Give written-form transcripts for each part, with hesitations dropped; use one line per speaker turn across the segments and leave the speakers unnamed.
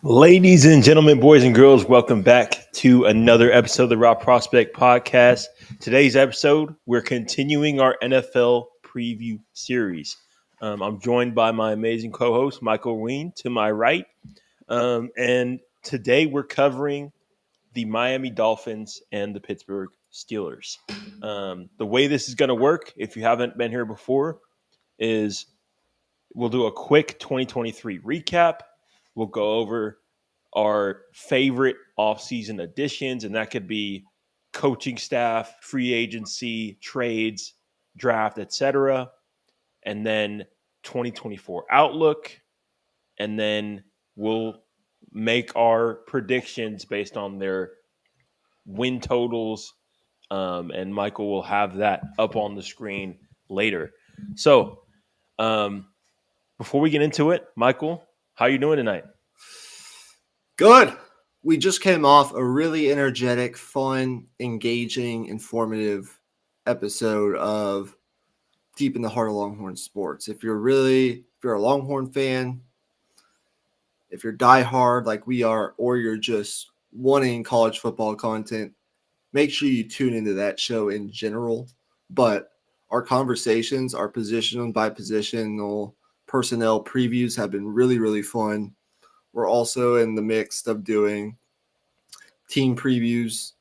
Ladies and gentlemen, boys and girls, welcome back to another episode of the Raw Prospect Podcast. Today's episode, we're continuing our NFL preview series. I'm joined by my amazing co-host, Michael Ween, to my right. And today we're covering the Miami Dolphins and the Pittsburgh Steelers. The way this is going to work, if you haven't been here before, is we'll do a quick 2023 recap. We'll go over our favorite offseason additions, and that could be coaching staff, free agency, trades, draft, etc. And then 2024 outlook, and then we'll make our predictions based on their win totals. And Michael will have that up on the screen later. So, before we get into it, Michael, how are you doing tonight?
Good. We just came off a really energetic, fun, engaging, informative episode of Deep in the Heart of Longhorn Sports. If you're a Longhorn fan, if you're diehard like we are, or you're just wanting college football content, make sure you tune into that show in general. But our conversations, our position by positional personnel previews have been really, really fun. We're also in the mix of doing team previews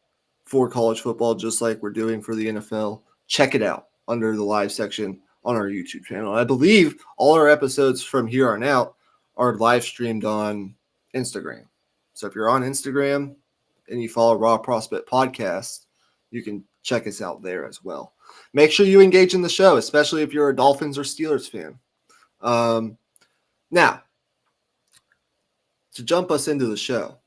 for college football, just like we're doing for the NFL. Check it out under the live section on our YouTube channel. I believe all our episodes from here on out are live streamed on Instagram. So if you're on Instagram and you follow Raw Prospect Podcast, you can check us out there as well. Make sure you engage in the show, especially if you're a Dolphins or Steelers fan. Now, to jump us into the show,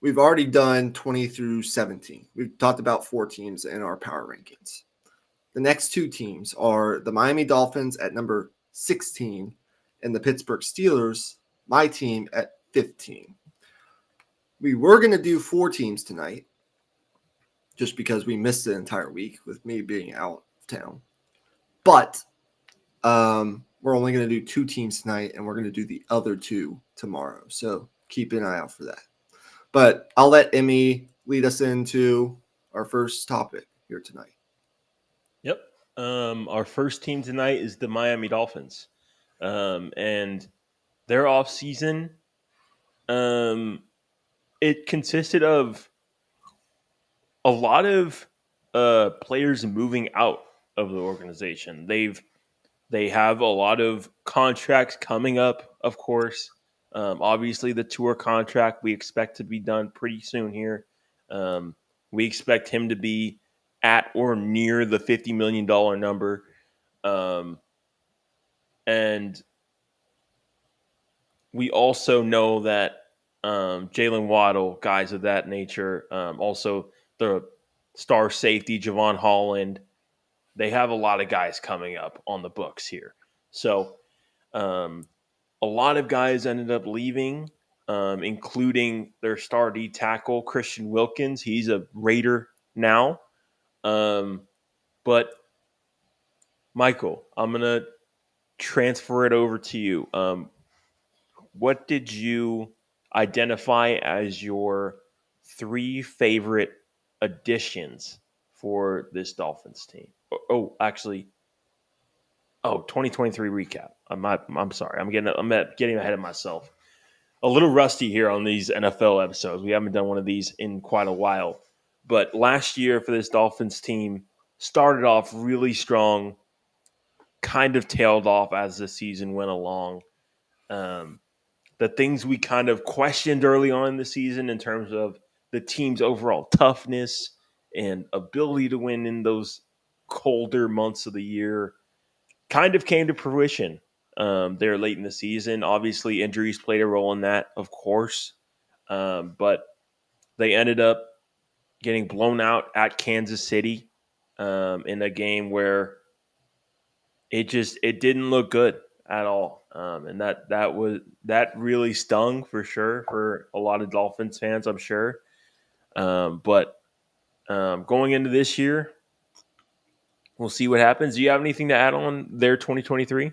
we've already done 20 through 17. We've talked about 4 teams in our power rankings. The next 2 teams are the Miami Dolphins at number 16 and the Pittsburgh Steelers, my team, at 15. We were going to do 4 teams tonight just because we missed the entire week with me being out of town. But we're only going to do 2 teams tonight, and we're going to do the other 2 tomorrow. So keep an eye out for that. But I'll let Emmy lead us into our first topic here tonight.
Yep. Our first team tonight is the Miami Dolphins. And their offseason, it consisted of a lot of players moving out of the organization. They have a lot of contracts coming up, of course. Obviously, the tour contract we expect to be done pretty soon here. We expect him to be at or near the $50 million number. And we also know that Jalen Waddle, guys of that nature, also the star safety, Javon Holland, they have a lot of guys coming up on the books here. So a lot of guys ended up leaving, including their star D tackle, Christian Wilkins. He's a Raider now. But, Michael, I'm going to transfer it over to you. What did you identify as your 3 favorite additions for this Dolphins team? 2023 recap. I'm sorry. I'm getting ahead of myself. A little rusty here on these NFL episodes. We haven't done one of these in quite a while. But last year for this Dolphins team started off really strong, kind of tailed off as the season went along. The things we kind of questioned early on in the season in terms of the team's overall toughness and ability to win in those colder months of the year kind of came to fruition there late in the season. Obviously, injuries played a role in that, of course. But they ended up getting blown out at Kansas City in a game where it didn't look good at all. And that really stung for sure for a lot of Dolphins fans, I'm sure. But going into this year, we'll see what happens. Do you have anything to add on their 2023?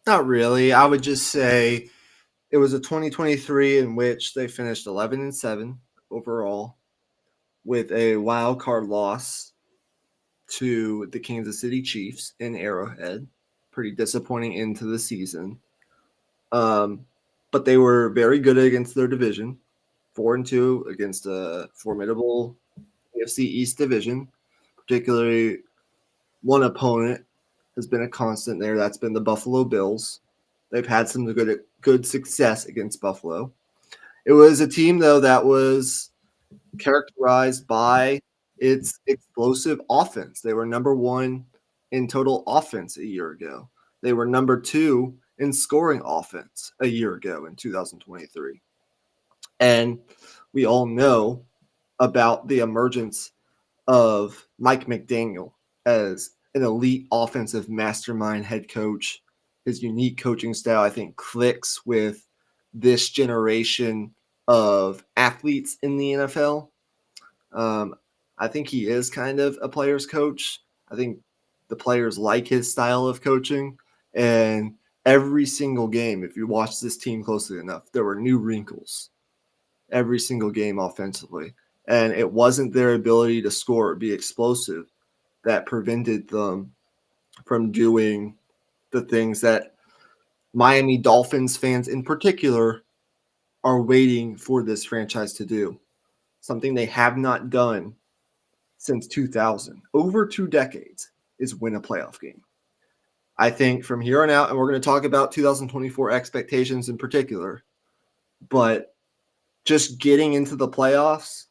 Not really. I would just say It was a 2023 in which they finished 11-7 overall, with a wild card loss to the Kansas City Chiefs in Arrowhead. Pretty disappointing into the season. But they were very good against their division, 4-2 against a formidable AFC East division. Particularly, one opponent has been a constant there. That's been the Buffalo Bills. They've had some good success against Buffalo. It was a team, though, that was characterized by its explosive offense. They were number one in total offense a year ago. They were number two in scoring offense a year ago in 2023. And we all know about the emergence of Mike McDaniel as an elite offensive mastermind head coach. His unique coaching style, I think, clicks with this generation of athletes in the NFL. I think he is kind of a player's coach. I think the players like his style of coaching. And every single game, if you watch this team closely enough, there were new wrinkles every single game offensively. And it wasn't their ability to score or be explosive that prevented them from doing the things that Miami Dolphins fans in particular are waiting for this franchise to do. Something they have not done since 2000, over 2 decades, is win a playoff game. I think from here on out, and we're going to talk about 2024 expectations in particular, but just getting into the playoffs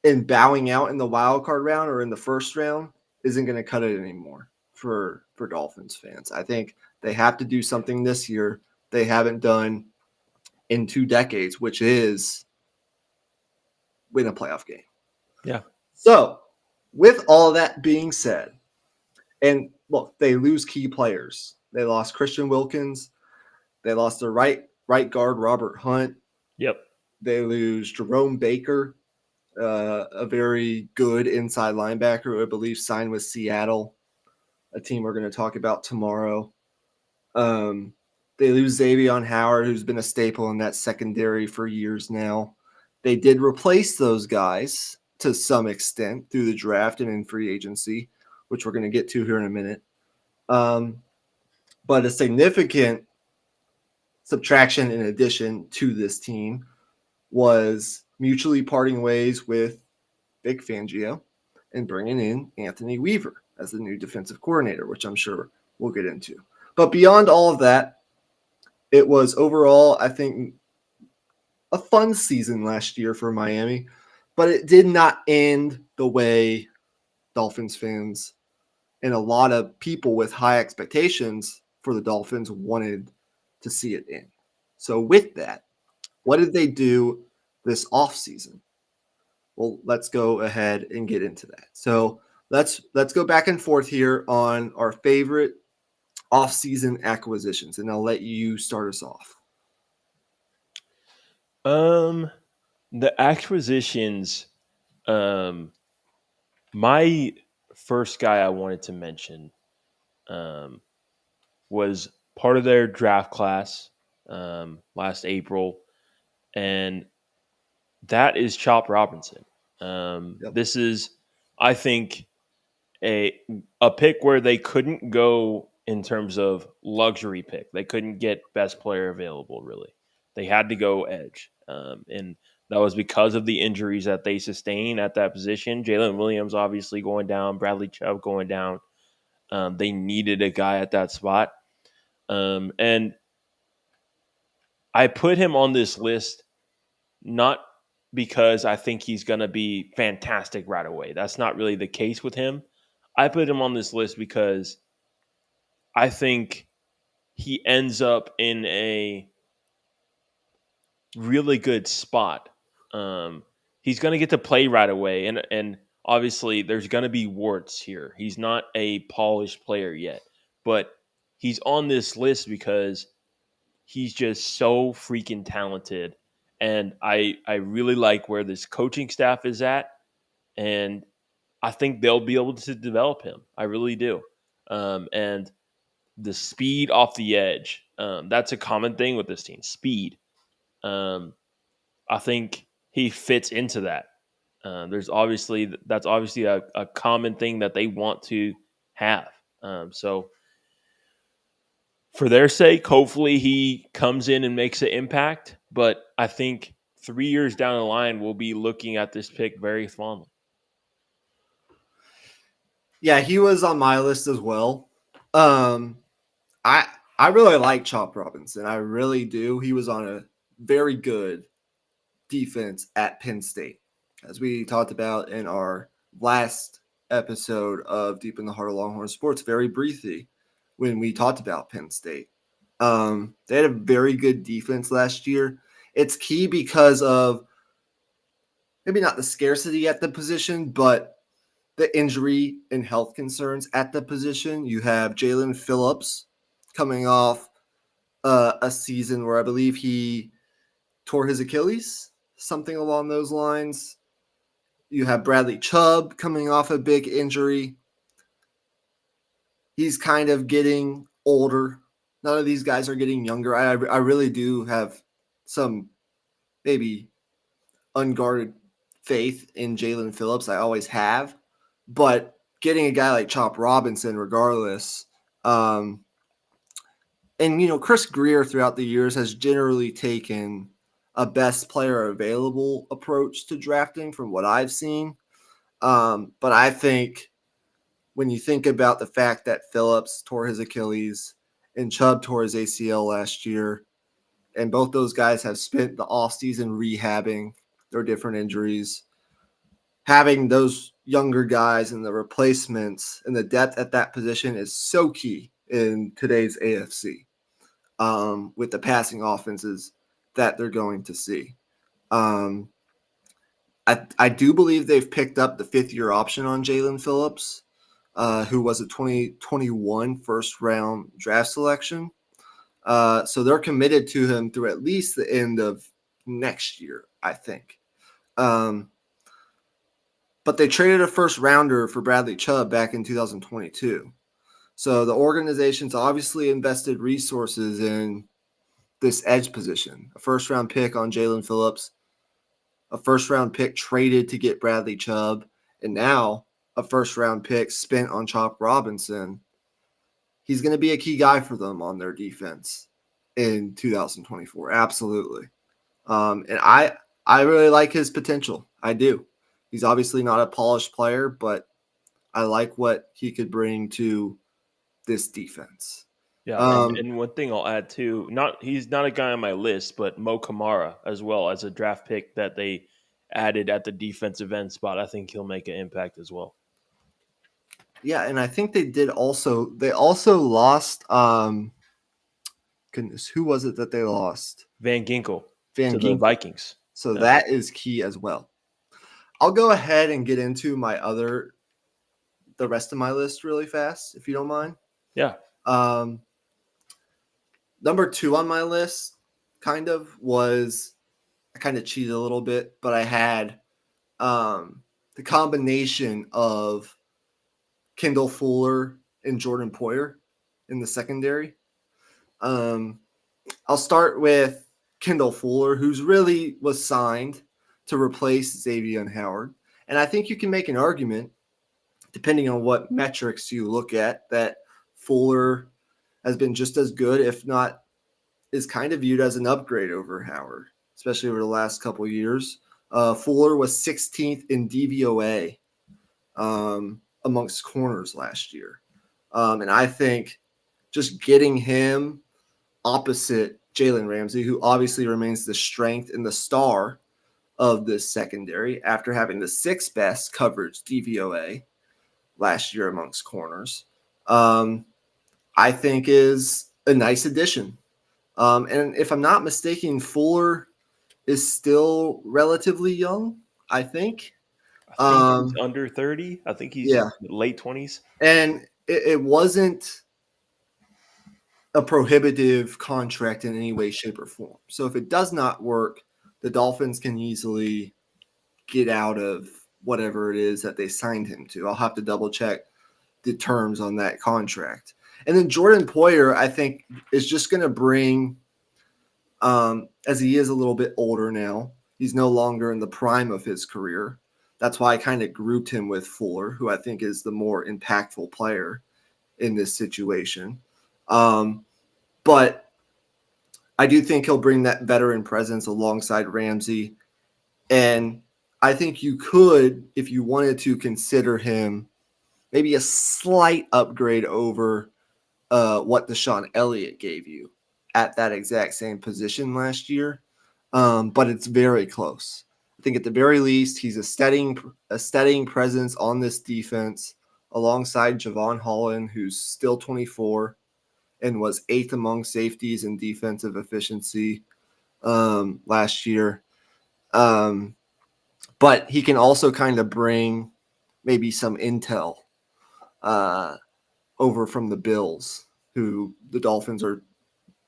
and bowing out in the wild card round or in the first round isn't going to cut it anymore for Dolphins fans. I think they have to do something this year they haven't done in 2 decades, which is win a playoff game.
Yeah.
So, with all of that being said, and look, they lose key players. They lost Christian Wilkins. They lost their right guard, Robert Hunt.
Yep.
They lose Jerome Baker, a very good inside linebacker who I believe signed with Seattle, a team we're going to talk about tomorrow. They lose Xavier Howard, who's been a staple in that secondary for years now. They did replace those guys to some extent through the draft and in free agency, which we're going to get to here in a minute. But a significant subtraction in addition to this team was mutually parting ways with Vic Fangio and bringing in Anthony Weaver as the new defensive coordinator, which I'm sure we'll get into. But beyond all of that, it was overall, I think, a fun season last year for Miami, but it did not end the way Dolphins fans and a lot of people with high expectations for the Dolphins wanted to see it end. So with that, what did they do this offseason? Well, let's go ahead and get into that. So let's go back and forth here on our favorite offseason acquisitions, and I'll let you start us off.
The acquisitions, my first guy I wanted to mention was part of their draft class last April, and that is Chop Robinson.
Yep.
This is, I think, a pick where they couldn't go in terms of luxury pick. They couldn't get best player available, really. They had to go edge. And that was because of the injuries that they sustained at that position. Jalen Williams obviously going down, Bradley Chubb going down. They needed a guy at that spot. And I put him on this list not because I think he's going to be fantastic right away. That's not really the case with him. I put him on this list because I think he ends up in a really good spot. He's going to get to play right away, and obviously there's going to be warts here. He's not a polished player yet, but he's on this list because he's just so freaking talented, and I really like where this coaching staff is at, and I think they'll be able to develop him. I really do. And the speed off the edge. That's a common thing with this team, speed. I think he fits into that. That's obviously a common thing that they want to have. So for their sake, hopefully he comes in and makes an impact. But I think 3 years down the line, we'll be looking at this pick very fondly.
Yeah, he was on my list as well. Um, I I really like Chop Robinson. I really do. He was on a very good defense at Penn State, as we talked about in our last episode of Deep in the Heart of Longhorn Sports, very briefly when we talked about Penn State. They had a very good defense last year. It's key because of maybe not the scarcity at the position, but the injury and health concerns at the position. You have Jalen Phillips coming off a season where I believe he tore his Achilles, something along those lines. You have Bradley Chubb coming off a big injury. He's kind of getting older. None of these guys are getting younger. I really do have some maybe unguarded faith in Jalen Phillips. I always have. But getting a guy like Chop Robinson, regardless, and Chris Greer throughout the years has generally taken a best player available approach to drafting from what I've seen. But I think when you think about the fact that Phillips tore his Achilles and Chubb tore his ACL last year, and both those guys have spent the offseason rehabbing their different injuries, having those younger guys and the replacements and the depth at that position is so key in today's AFC with the passing offenses that they're going to see. I do believe they've picked up the fifth-year option on Jalen Phillips, who was a 2021 first-round draft selection. So they're committed to him through at least the end of next year, I think. But they traded a first-rounder for Bradley Chubb back in 2022. So the organization's obviously invested resources in this edge position. A first-round pick on Jalen Phillips, a first-round pick traded to get Bradley Chubb, and now a first-round pick spent on Chop Robinson. He's going to be a key guy for them on their defense in 2024. Absolutely. And I really like his potential. I do. He's obviously not a polished player, but I like what he could bring to this defense.
Yeah, and one thing I'll add too, he's not a guy on my list, but Mo Kamara as well as a draft pick that they added at the defensive end spot. I think he'll make an impact as well.
Yeah, and I think they also lost goodness, who was it that they lost?
Van Ginkel to the Vikings.
So that is key as well. I'll go ahead and get into the rest of my list really fast, if you don't mind.
Yeah.
Number 2 on my list I kind of cheated a little bit, but I had the combination of Kendall Fuller and Jordan Poyer in the secondary. I'll start with Kendall Fuller, who's really was signed to replace Xavier Howard. And I think you can make an argument, depending on what metrics you look at, that Fuller has been just as good, if not is kind of viewed as an upgrade over Howard, especially over the last couple of years. Fuller was 16th in DVOA amongst corners last year. And I think just getting him opposite Jalen Ramsey, who obviously remains the strength and the star of this secondary after having the 6th best coverage DVOA last year amongst corners, I think is a nice addition. And if I'm not mistaken, Fuller is still relatively young, I think.
He's under 30. I think he's late 20s.
And it wasn't a prohibitive contract in any way, shape, or form. So if it does not work, the Dolphins can easily get out of whatever it is that they signed him to. I'll have to double check the terms on that contract. And then Jordan Poyer, I think, is just going to bring, as he is a little bit older now, he's no longer in the prime of his career. That's why I kind of grouped him with Fuller, who I think is the more impactful player in this situation. But I do think he'll bring that veteran presence alongside Ramsey. And I think you could, if you wanted to, consider him maybe a slight upgrade over what Deshaun Elliott gave you at that exact same position last year. But it's very close. I think at the very least, he's a steadying presence on this defense alongside Javon Holland, who's still 24 and was 8th among safeties in defensive efficiency last year. But he can also kind of bring maybe some intel over from the Bills, who the Dolphins are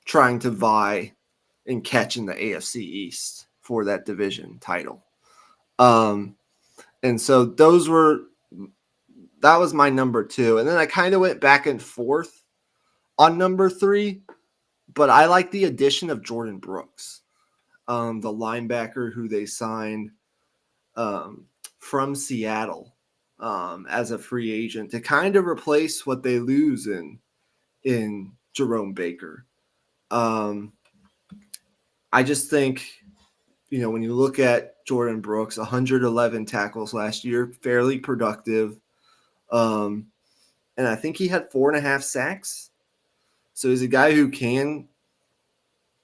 trying to vie and catch in the AFC East for that division title. And so that was my number 2. And then I kind of went back and forth on number 3, but I like the addition of Jordan Brooks, the linebacker who they signed from Seattle as a free agent to kind of replace what they lose in Jerome Baker. I just think, when you look at Jordan Brooks, 111 tackles last year, fairly productive. And I think he had 4.5 sacks. So he's a guy who can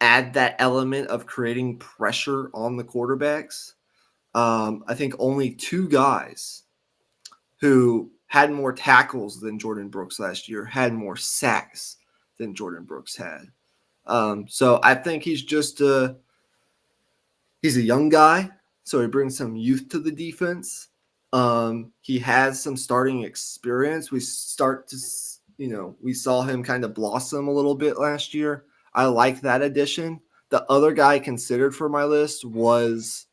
add that element of creating pressure on the quarterbacks. I think only 2 guys who had more tackles than Jordan Brooks last year had more sacks than Jordan Brooks had. So I think he's he's a young guy, so he brings some youth to the defense. He has some starting experience. We saw him kind of blossom a little bit last year. I like that addition. The other guy considered for my list was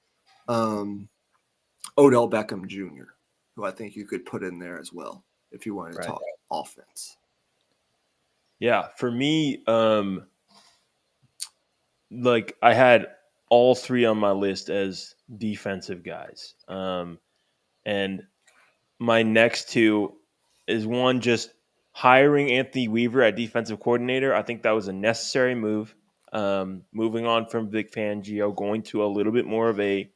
Odell Beckham Jr., who I think you could put in there as well if you wanted to talk offense.
Yeah, for me, like I had all 3 on my list as defensive guys. And my next 2 is one, just hiring Anthony Weaver at defensive coordinator. I think that was a necessary move. Moving on from Vic Fangio, going to a little bit more of a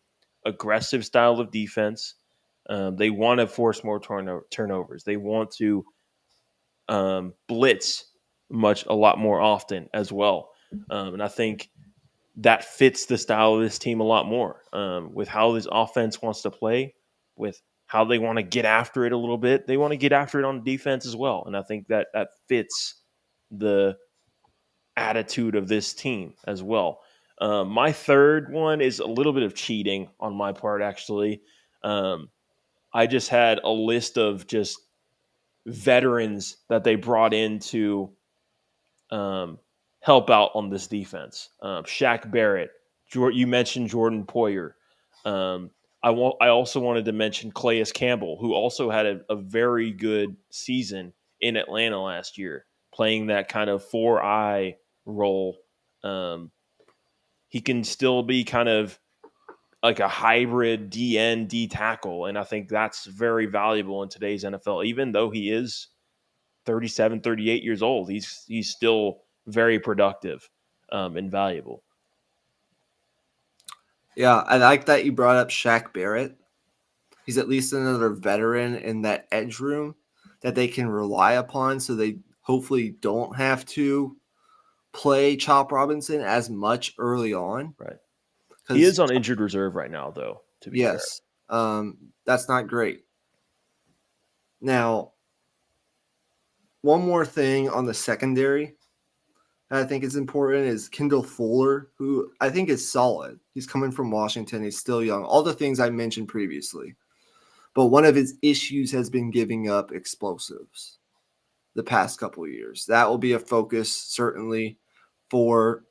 aggressive style of defense. They want to force more turnovers. They want to blitz a lot more often as well. And I think that fits the style of this team a lot more with how this offense wants to play, with how they want to get after it a little bit. They want to get after it on defense as well. And I think that fits the attitude of this team as well. My third one is a little bit of cheating on my part, actually. I just had a list of just veterans that they brought in to help out on this defense. Shaq Barrett, you mentioned Jordan Poyer. I also wanted to mention Calais Campbell, who also had a very good season in Atlanta last year, playing that kind of 4-eye role. He can still be kind of like a hybrid DN, D tackle, and I think that's very valuable in today's NFL. Even though he is 37, 38 years old, he's still very productive and valuable.
Yeah, I like that you brought up Shaq Barrett. He's at least another veteran in that edge room that they can rely upon, so they hopefully don't have to play Chop Robinson as much early on.
Right. He is on injured reserve right now, though, to be fair.
Yes. That's not great. Now, one more thing on the secondary that I think is important is Kendall Fuller, who I think is solid. He's coming from Washington. He's still young. All the things I mentioned previously. But one of his issues has been giving up explosives the past couple of years. That will be a focus, certainly, for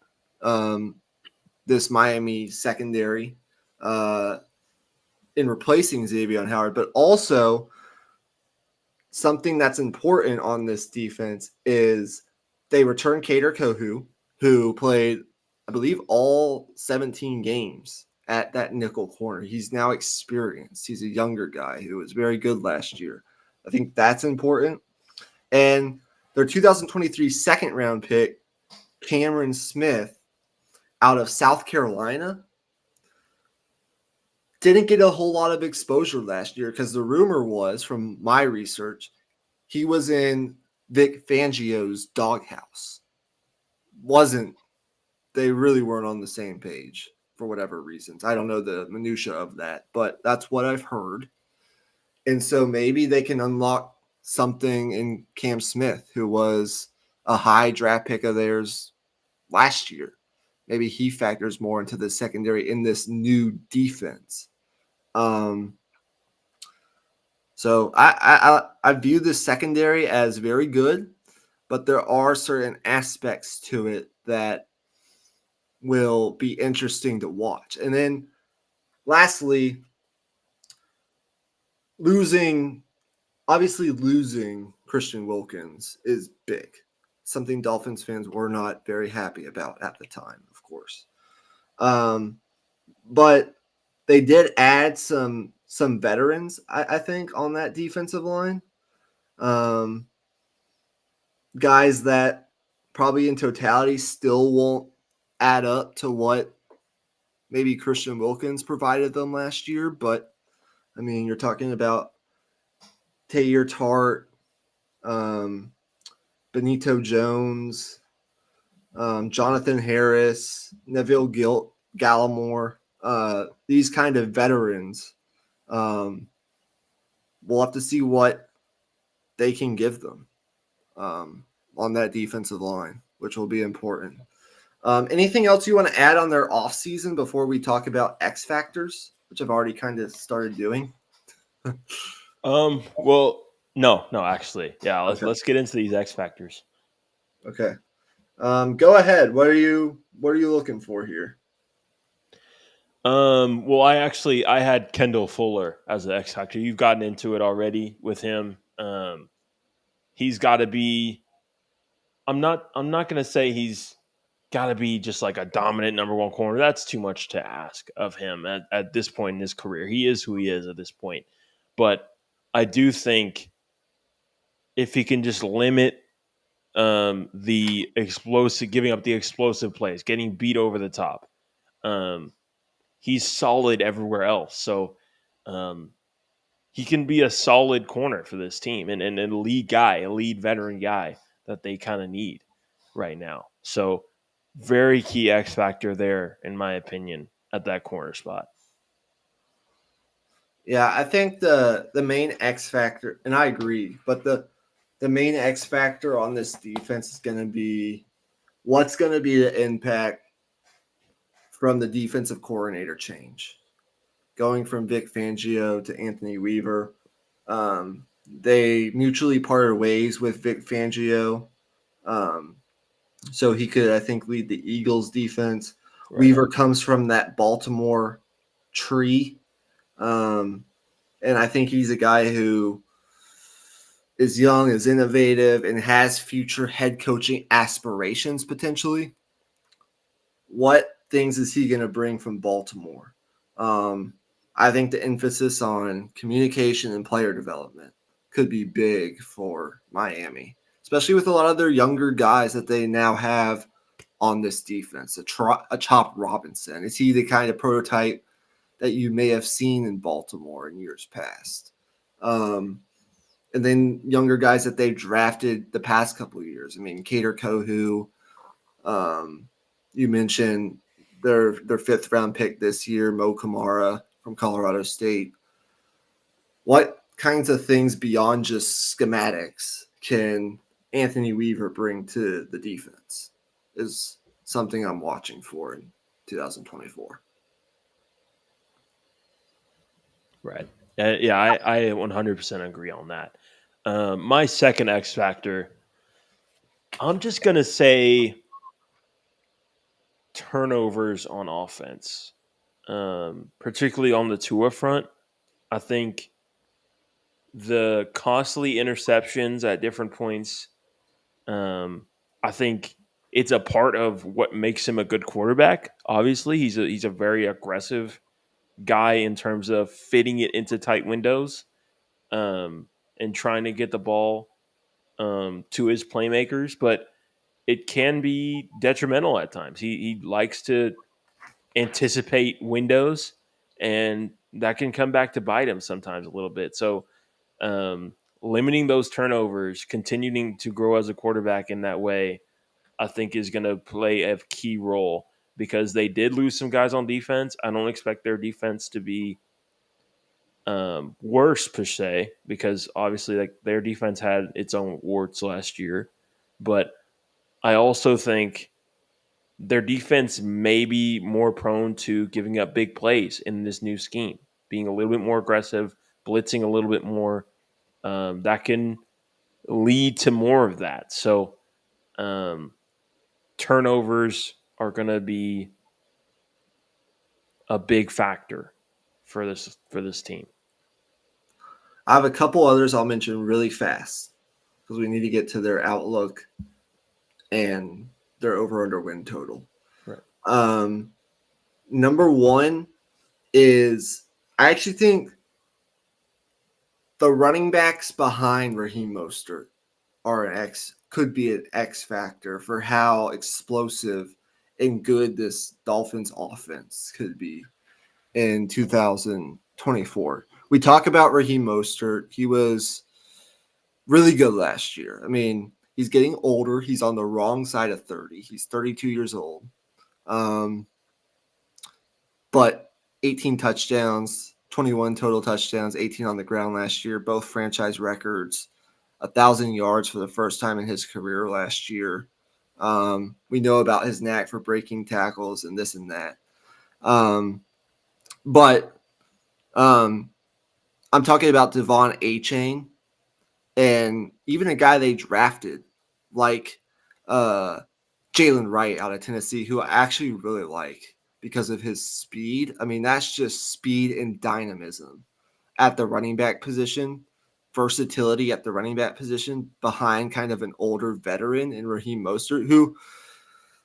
this Miami secondary in replacing Xavier Howard. But also, something that's important on this defense is they return Cater Kohu, who played, I believe, all 17 games at that nickel corner. He's now experienced. He's a younger guy who was very good last year. I think that's important. And their 2023 second round pick, Cameron Smith, out of South Carolina, didn't get a whole lot of exposure last year because the rumor was, from my research, he was in Vic Fangio's doghouse. They really weren't on the same page for whatever reasons. I don't know the minutia of that, but that's what I've heard. And so maybe they can unlock something in Cam Smith, who was a high draft pick of theirs last year. Maybe he factors more into the secondary in this new defense. So I view the secondary as very good, but there are certain aspects to it that will be interesting to watch. And then lastly, losing Christian Wilkins is big. Something Dolphins fans were not very happy about at the time, of course. But they did add some veterans, I think, on that defensive line. Guys that probably in totality still won't add up to what maybe Christian Wilkins provided them last year. But, I mean, you're talking about Taylor Tart, Benito Jones, Jonathan Harris, Neville Gallimore, these kind of veterans. We'll have to see what they can give them on that defensive line, which will be important. Anything else you want to add on their offseason before we talk about X factors, which I've already kind of started doing?
Well, no, actually. Yeah, let's get into these X factors.
Okay. Go ahead. What are you looking for here?
Well, I had Kendall Fuller as the X factor. You've gotten into it already with him. He's got to be. I'm not going to say he's got to be just like a dominant number one corner. That's too much to ask of him at this point in his career. He is who he is at this point. But I do think if he can just limit the explosive, giving up the explosive plays, getting beat over the top, he's solid everywhere else. So he can be a solid corner for this team and a lead guy, a lead veteran guy that they kind of need right now. So very key X factor there, in my opinion, at that corner spot.
Yeah, I think the main X factor, and I agree, but the main X factor on this defense is going to be what's going to be the impact from the defensive coordinator change, going from Vic Fangio to Anthony Weaver. They mutually parted ways with Vic Fangio, so he could, I think, lead the Eagles defense. Right. Weaver comes from that Baltimore tree. And I think he's a guy who is young, is innovative, and has future head coaching aspirations potentially. What things is he going to bring from Baltimore? I think the emphasis on communication and player development could be big for Miami, especially with a lot of their younger guys that they now have on this defense. A Chop Robinson. Is he the kind of prototype that you may have seen in Baltimore in years past? And then younger guys that they've drafted the past couple of years. I mean, Cater Kohu, you mentioned their fifth round pick this year, Mo Kamara from Colorado State. What kinds of things beyond just schematics can Anthony Weaver bring to the defense is something I'm watching for in 2024.
Right. Yeah, I 100% agree on that. My second X factor, I'm just going to say turnovers on offense, particularly on the Tua front. I think the costly interceptions at different points. I think it's a part of what makes him a good quarterback. Obviously, he's a very aggressive guy in terms of fitting it into tight windows, and trying to get the ball to his playmakers. But it can be detrimental at times. He likes to anticipate windows, and that can come back to bite him sometimes a little bit. So, um, limiting those turnovers, continuing to grow as a quarterback in that way, I think is going to play a key role because they did lose some guys on defense. I don't expect their defense to be worse per se because obviously like their defense had its own warts last year, but I also think their defense may be more prone to giving up big plays in this new scheme, being a little bit more aggressive, blitzing a little bit more. That can lead to more of that. So um, turnovers are going to be a big factor for this team.
I have a couple others I'll mention really fast because we need to get to their outlook and their over under win total.
Right.
Number one is I actually think the running backs behind Raheem Mostert could be an X factor for how explosive and good this Dolphins offense could be in 2024. We talk about Raheem Mostert. He was really good last year. I mean, he's getting older. He's on the wrong side of 30. He's 32 years old. But 18 touchdowns, 21 total touchdowns, 18 on the ground last year, both franchise records, 1,000 yards for the first time in his career last year. We know about his knack for breaking tackles and this and that. But I'm talking about Devon Achane and even a guy they drafted like Jalen Wright out of Tennessee, who I actually really like because of his speed. I mean, that's just speed and dynamism at the running back position, versatility at the running back position behind kind of an older veteran in Raheem Mostert, who,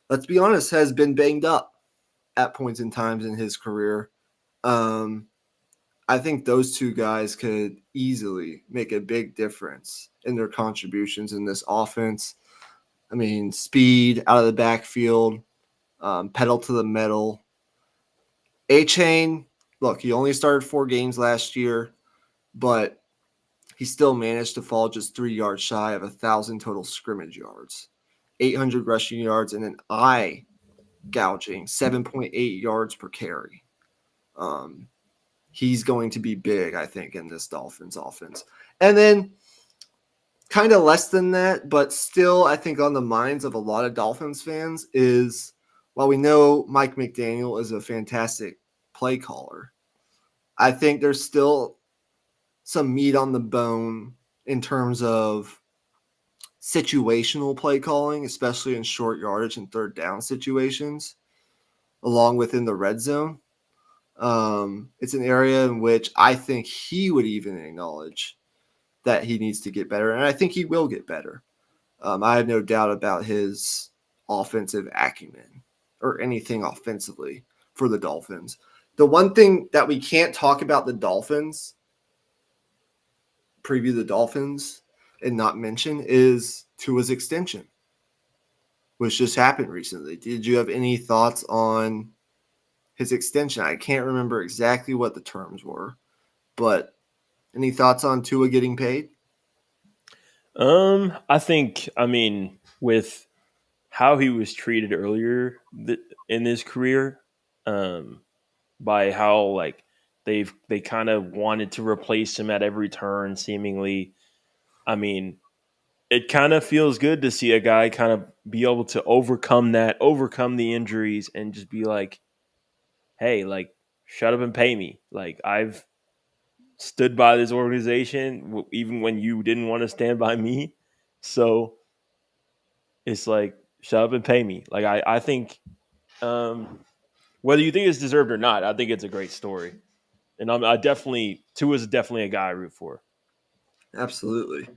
let's be honest, has been banged up at points in times in his career. I think those two guys could easily make a big difference in their contributions in this offense. I mean, speed out of the backfield, pedal to the metal. A-Chain, look, he only started 4 games last year, but he still managed to fall just 3 yards shy of 1,000 total scrimmage yards, 800 rushing yards, and an eye gouging 7.8 yards per carry. He's going to be big, I think, in this Dolphins offense. And then kind of less than that, but still, I think on the minds of a lot of Dolphins fans is, while we know Mike McDaniel is a fantastic play caller, I think there's still some meat on the bone in terms of situational play calling, especially in short yardage and third down situations, along within the red zone. It's an area in which I think he would even acknowledge that he needs to get better, and I think he will get better. I have no doubt about his offensive acumen or anything offensively for the Dolphins. The one thing that we can't talk about the Dolphins, preview the Dolphins, and not mention is Tua's extension, which just happened recently. Did you have any thoughts on his extension? I can't remember exactly what the terms were, but any thoughts on Tua getting paid?
I think, I mean, with how he was treated earlier in his career, um, by how like they kind of wanted to replace him at every turn, seemingly. I mean, it kind of feels good to see a guy kind of be able to overcome that, overcome the injuries, and just be like, "Hey, like, shut up and pay me." Like I've stood by this organization even when you didn't want to stand by me. So it's like, shut up and pay me. Like I think, whether you think it's deserved or not, I think it's a great story, and I definitely Tua is definitely a guy I root for.
Absolutely.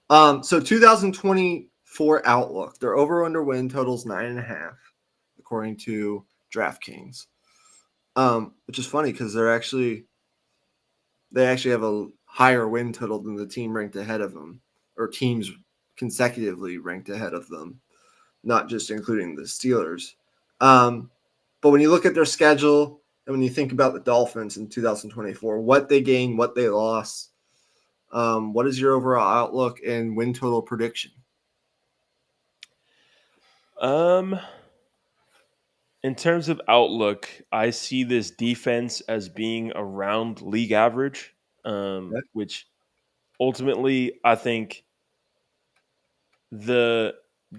So 2024 outlook, their over/under win totals 9.5, according to DraftKings. Which is funny because they actually have a higher win total than the team ranked ahead of them, or teams consecutively ranked ahead of them, not just including the Steelers. But when you look at their schedule and when you think about the Dolphins in 2024, what they gained, what they lost, what is your overall outlook and win total prediction?
Um, in terms of outlook, I see this defense as being around league average,
Okay.
which ultimately I think the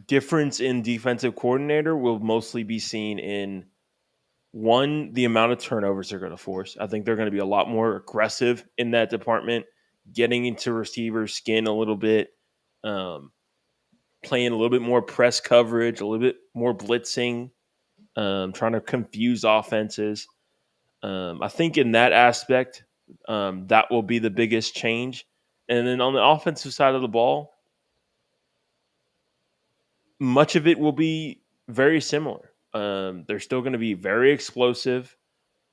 difference in defensive coordinator will mostly be seen in one, the amount of turnovers they're going to force. I think they're going to be a lot more aggressive in that department, getting into receivers' skin a little bit, um, playing a little bit more press coverage, a little bit more blitzing, trying to confuse offenses. I think in that aspect, that will be the biggest change. And then on the offensive side of the ball, much of it will be very similar. They're still going to be very explosive,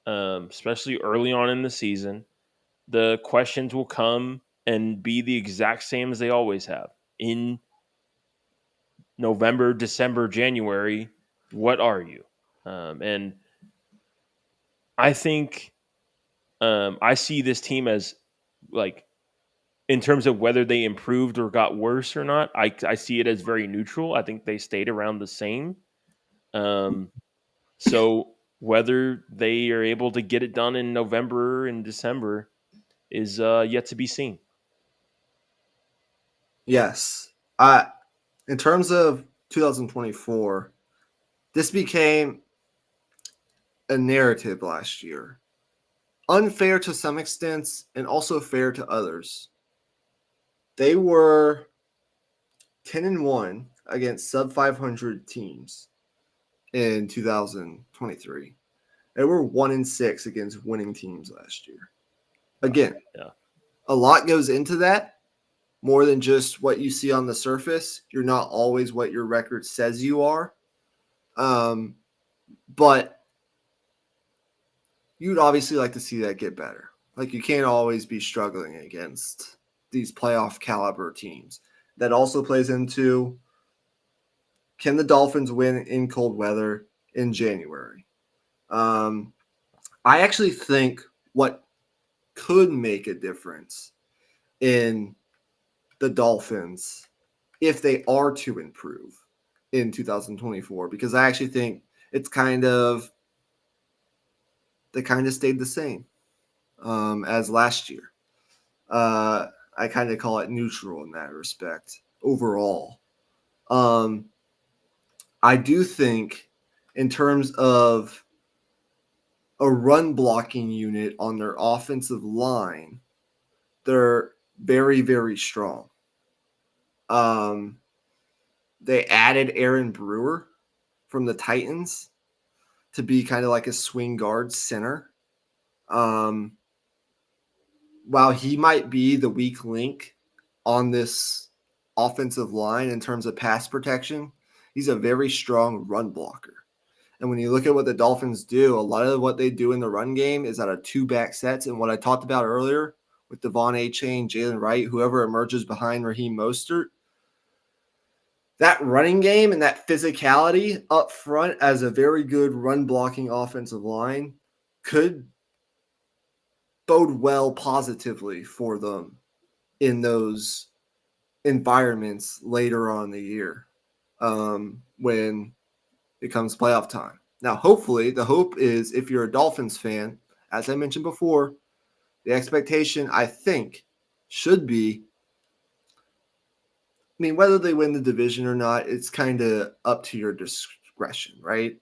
especially early on in the season. The questions will come and be the exact same as they always have. In November, December, January, what are you? And I think I see this team as like in terms of whether they improved or got worse or not. I see it as very neutral. I think they stayed around the same. Um, so whether they are able to get it done in November and December is yet to be seen.
Yes. In terms of 2024, this became a narrative last year. Unfair to some extents and also fair to others. They were 10-1 against sub 500 teams in 2023. They were 1-6 against winning teams last year. Again,
Yeah.
a lot goes into that more than just what you see on the surface. You're not always what your record says you are. But you'd obviously like to see that get better. Like you can't always be struggling against these playoff caliber teams. That also plays into, can the Dolphins win in cold weather in January? Um, I actually think what could make a difference in the Dolphins if they are to improve in 2024, because I actually think it's they kind of stayed the same as last year. I kind of call it neutral in that respect overall. Um, I do think, in terms of a run blocking unit on their offensive line, they're very, very strong. Um, they added Aaron Brewer from the Titans to be kind of like a swing guard center. Um, while he might be the weak link on this offensive line in terms of pass protection, he's a very strong run blocker. And when you look at what the Dolphins do, a lot of what they do in the run game is out of two back sets. And what I talked about earlier with Devon A-Chain, Jalen Wright, whoever emerges behind Raheem Mostert, that running game and that physicality up front as a very good run blocking offensive line could bode well positively for them in those environments later on in the year when it comes playoff time. Now, hopefully, the hope is if you're a Dolphins fan, as I mentioned before, the expectation, I think, should be, I mean, whether they win the division or not, it's kind of up to your discretion, right?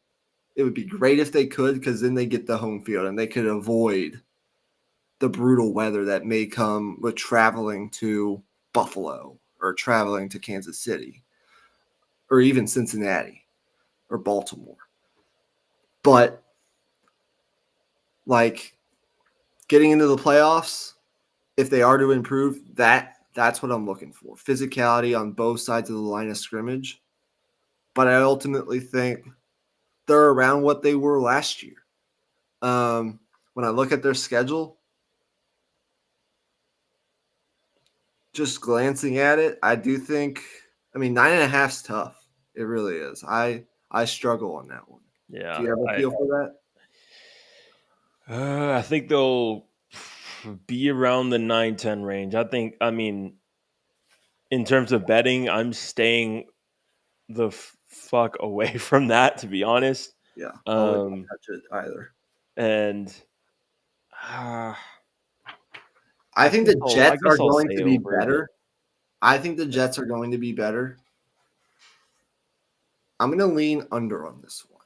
It would be great if they could, because then they get the home field and they could avoid the brutal weather that may come with traveling to Buffalo or traveling to Kansas City or even Cincinnati or Baltimore. But like getting into the playoffs, if they are to improve, that That's what I'm looking for. Physicality on both sides of the line of scrimmage. But I ultimately think they're around what they were last year. When I look at their schedule, just glancing at it, I do think, 9.5 is tough. It really is. I struggle on that one.
Yeah,
Do you have a feel for that?
I think they'll be around the 9-10 range. I mean, in terms of betting, I'm staying the fuck away from that, to be honest.
Yeah, I wouldn't touch it either.
And
I think the Jets are
I'll
going
say
to be
over,
better. I think the Jets are going to be better. I'm going to lean under on this one.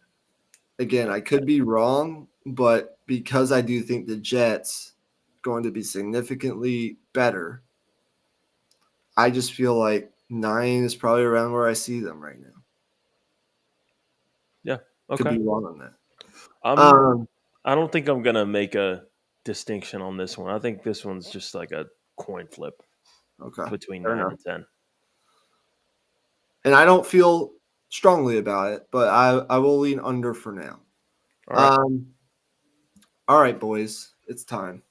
Again, I could be wrong, but because I do think the Jets going to be significantly better, I just feel like 9 is probably around where I see them right now.
Yeah, okay.
Could be wrong on that.
I don't think I'm gonna make a distinction on this one. I think this one's just like a coin flip.
Okay.
Between
Fair
9
enough.
and 10.
And I don't feel strongly about it, but I will lean under for now. All right, boys, it's time.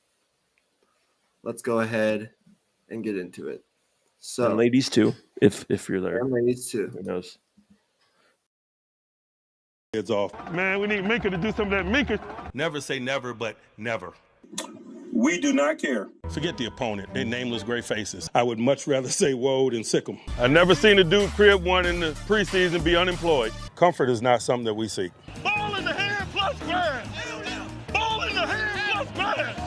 Let's go ahead and get into it. So,
and ladies too, if you're there.
And ladies too.
Who knows?
Heads off. Man, we need Minka to do some of that Minka. Never say never, but never.
We do not care.
Forget the opponent. They're nameless gray faces. I would much rather say Wode and Sick'em. I never seen a dude crib one in the preseason be unemployed. Comfort is not something that we seek. Ball in the hand plus grass. Ball in the hand plus grass.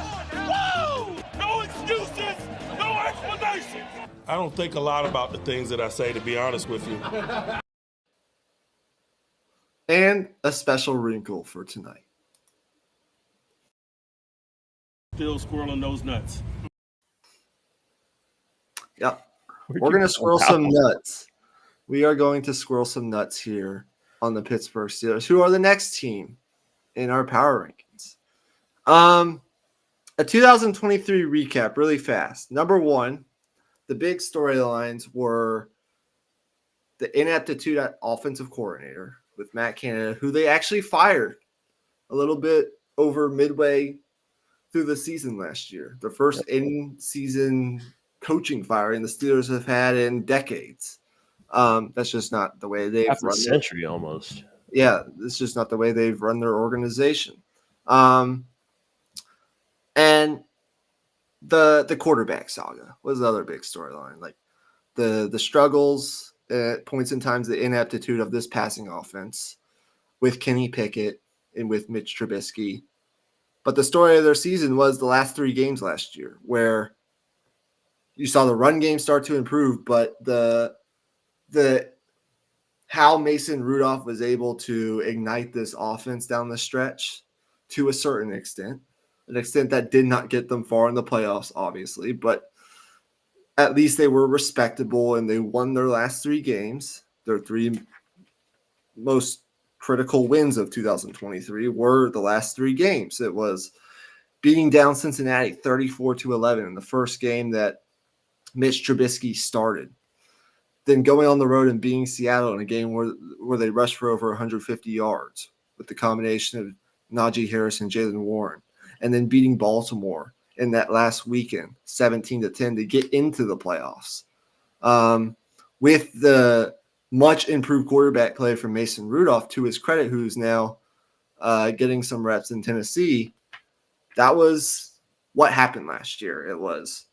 Whoa! No excuses, no explanations. I don't think a lot about the things that I say, to be honest with you.
And a special wrinkle for tonight.
Still squirreling those nuts.
Yep. We're going to squirrel some nuts. We are going to squirrel some nuts here on the Pittsburgh Steelers, who are the next team in our power rankings. A 2023 recap really fast. Number one, the big storylines were the ineptitude at offensive coordinator with Matt Canada, who they actually fired a little bit over midway through the season last year. The first in-season coaching firing the Steelers have had in decades. That's just not the way they've
half a
run
century almost.
Yeah, it's just not the way they've run their organization. And the quarterback saga was the other big storyline. Like the struggles at points and times, the ineptitude of this passing offense with Kenny Pickett and with Mitch Trubisky. But the story of their season was the last 3 games last year, where you saw the run game start to improve, but the how Mason Rudolph was able to ignite this offense down the stretch to a certain extent, an extent that did not get them far in the playoffs, obviously, but at least they were respectable and they won their last 3 games. Their 3 most critical wins of 2023 were the last 3 games. It was beating down Cincinnati 34-11 in the first game that Mitch Trubisky started. Then going on the road and beating Seattle in a game where they rushed for over 150 yards with the combination of Najee Harris and Jaylen Warren. And then beating Baltimore in that last weekend, 17-10, to get into the playoffs. With the much improved quarterback play from Mason Rudolph, to his credit, who's now getting some reps in Tennessee, that was what happened last year. It was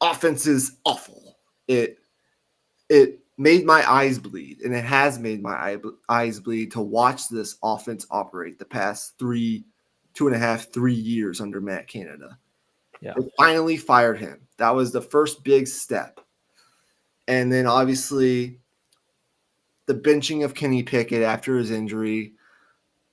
offense is awful. It made my eyes bleed, and it has made my eyes bleed to watch this offense operate the past 2.5, 3 years under Matt Canada.
Yeah.
They finally fired him. That was the first big step. And then obviously the benching of Kenny Pickett after his injury,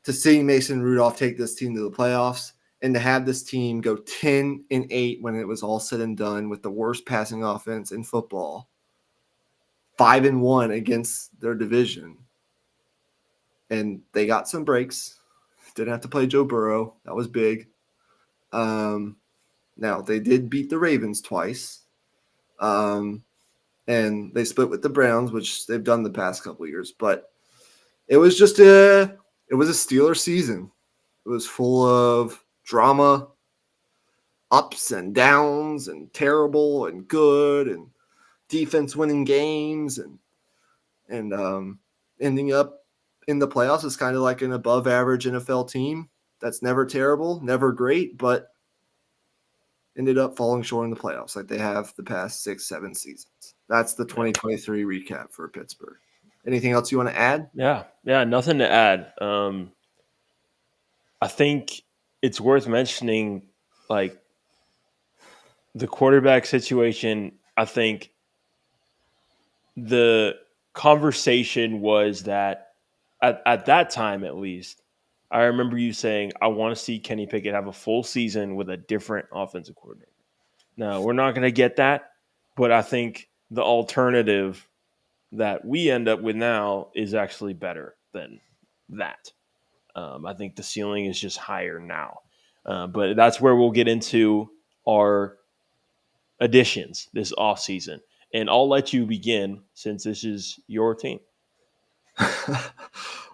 to seeing Mason Rudolph take this team to the playoffs, and to have this team go 10-8 when it was all said and done with the worst passing offense in football, 5-1 against their division. And they got some breaks. Didn't have to play Joe Burrow. That was big. Now, they did beat the Ravens twice. And they split with the Browns, which they've done the past couple of years. But it was just a Steelers season. It was full of drama, ups and downs, and terrible and good, and defense winning games, and ending up in the playoffs is kind of like an above average NFL team that's never terrible, never great, but ended up falling short in the playoffs like they have the past 6-7 seasons. That's the 2023 recap for Pittsburgh. Anything else you want to add?
Yeah, nothing to add. I think it's worth mentioning, like, the quarterback situation. I think the conversation was that at that time, at least, I remember you saying, I want to see Kenny Pickett have a full season with a different offensive coordinator. Now, we're not going to get that, but I think the alternative that we end up with now is actually better than that. I think the ceiling is just higher now. But that's where we'll get into our additions this offseason. And I'll let you begin since this is your team.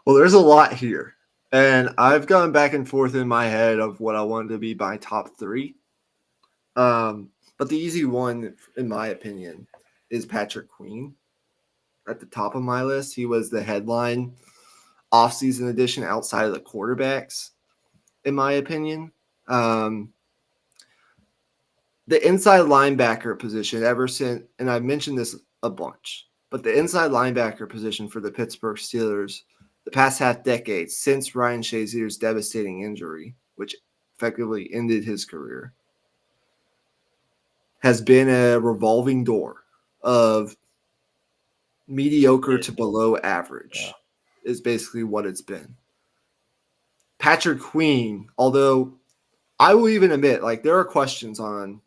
Well, there's a lot here. And I've gone back and forth in my head of what I wanted to be my top three. But the easy one, in my opinion, is Patrick Queen. At the top of my list, he was the headline offseason addition outside of the quarterbacks, in my opinion. The inside linebacker position, ever since, and I've mentioned this a bunch, but the inside linebacker position for the Pittsburgh Steelers, the past half decade, since Ryan Shazier's devastating injury, which effectively ended his career, has been a revolving door of mediocre to below average, is basically what it's been. Patrick Queen, although I will even admit, like, there are questions on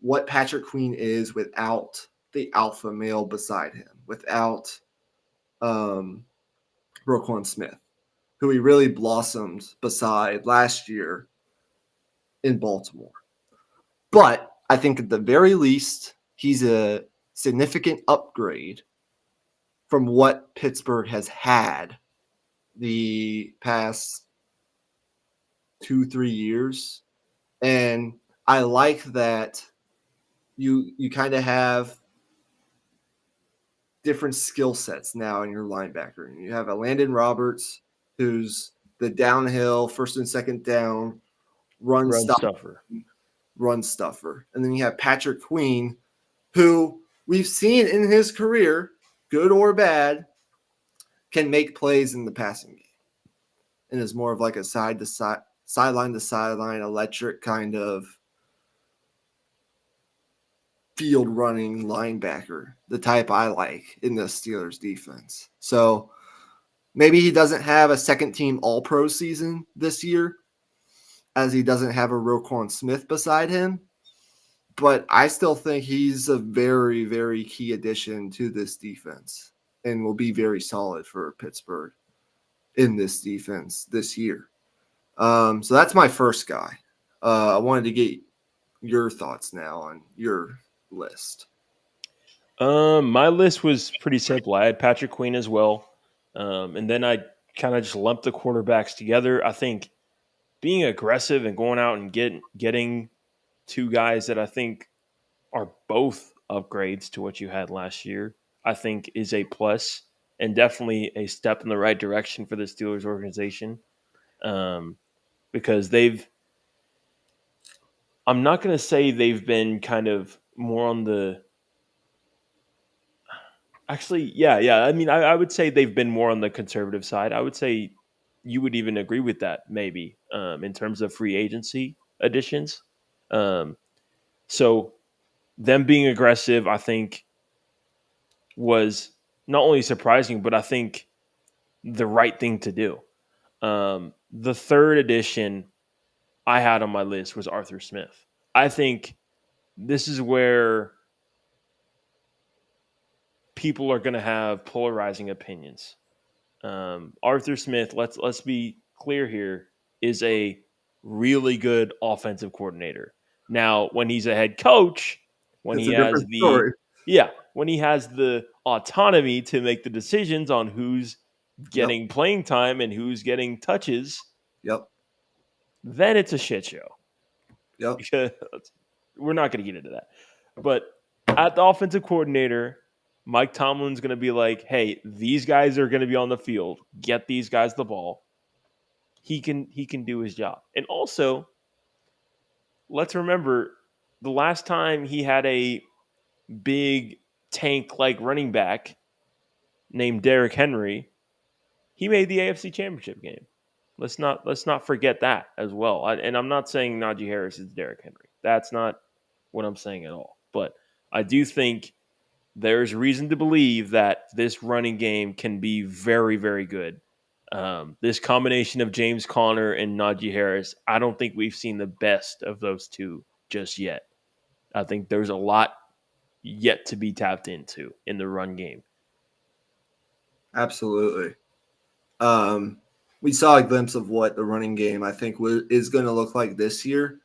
what Patrick Queen is without the alpha male beside him, without Roquan Smith, who he really blossomed beside last year in Baltimore. But I think at the very least, he's a significant upgrade from what Pittsburgh has had the past 2-3 years. And I like that you kind of have different skill sets now in your linebacker. You have a Landon Roberts, who's the downhill, first and second down, run stuffer. And then you have Patrick Queen, who we've seen in his career, good or bad, can make plays in the passing game. And is more of like a sideline to sideline, electric kind of field running linebacker, the type I like in the Steelers defense. So maybe he doesn't have a second team all-pro season this year, as he doesn't have a Roquan Smith beside him. But I still think he's a very, very key addition to this defense and will be very solid for Pittsburgh in this defense this year. So that's my first guy. I wanted to get your thoughts now on your list.
My list was pretty simple. I had Patrick Queen as well. And then I kind of just lumped the quarterbacks together. I think being aggressive and going out and getting two guys that I think are both upgrades to what you had last year, I think is a plus and definitely a step in the right direction for the Steelers organization. Because I'm not going to say they've been kind of more on the, actually, yeah. I mean, I would say they've been more on the conservative side. I would say you would even agree with that, maybe, in terms of free agency additions. So them being aggressive, I think, was not only surprising, but I think the right thing to do. The third addition I had on my list was Arthur Smith. I think this is where people are going to have polarizing opinions. Arthur Smith, let's be clear here, is a really good offensive coordinator. Now, when he's a head coach, when
It's
he
a
has
different story.
when he has the autonomy to make the decisions on who's getting playing time and who's getting touches,
Yep.
then it's a shit show.
Yep.
Because we're not going to get into that. But at the offensive coordinator, Mike Tomlin's going to be like, "Hey, these guys are going to be on the field. Get these guys the ball." He can do his job. And also, let's remember the last time he had a big tank like running back named Derrick Henry, he made the AFC Championship game. Let's not forget that as well. And I'm not saying Najee Harris is Derrick Henry. That's not what I'm saying at all. But I do think there's reason to believe that this running game can be very, very good. This combination of James Conner and Najee Harris, I don't think we've seen the best of those two just yet. I think there's a lot yet to be tapped into in the run game.
Absolutely. We saw a glimpse of what the running game I think is going to look like this year.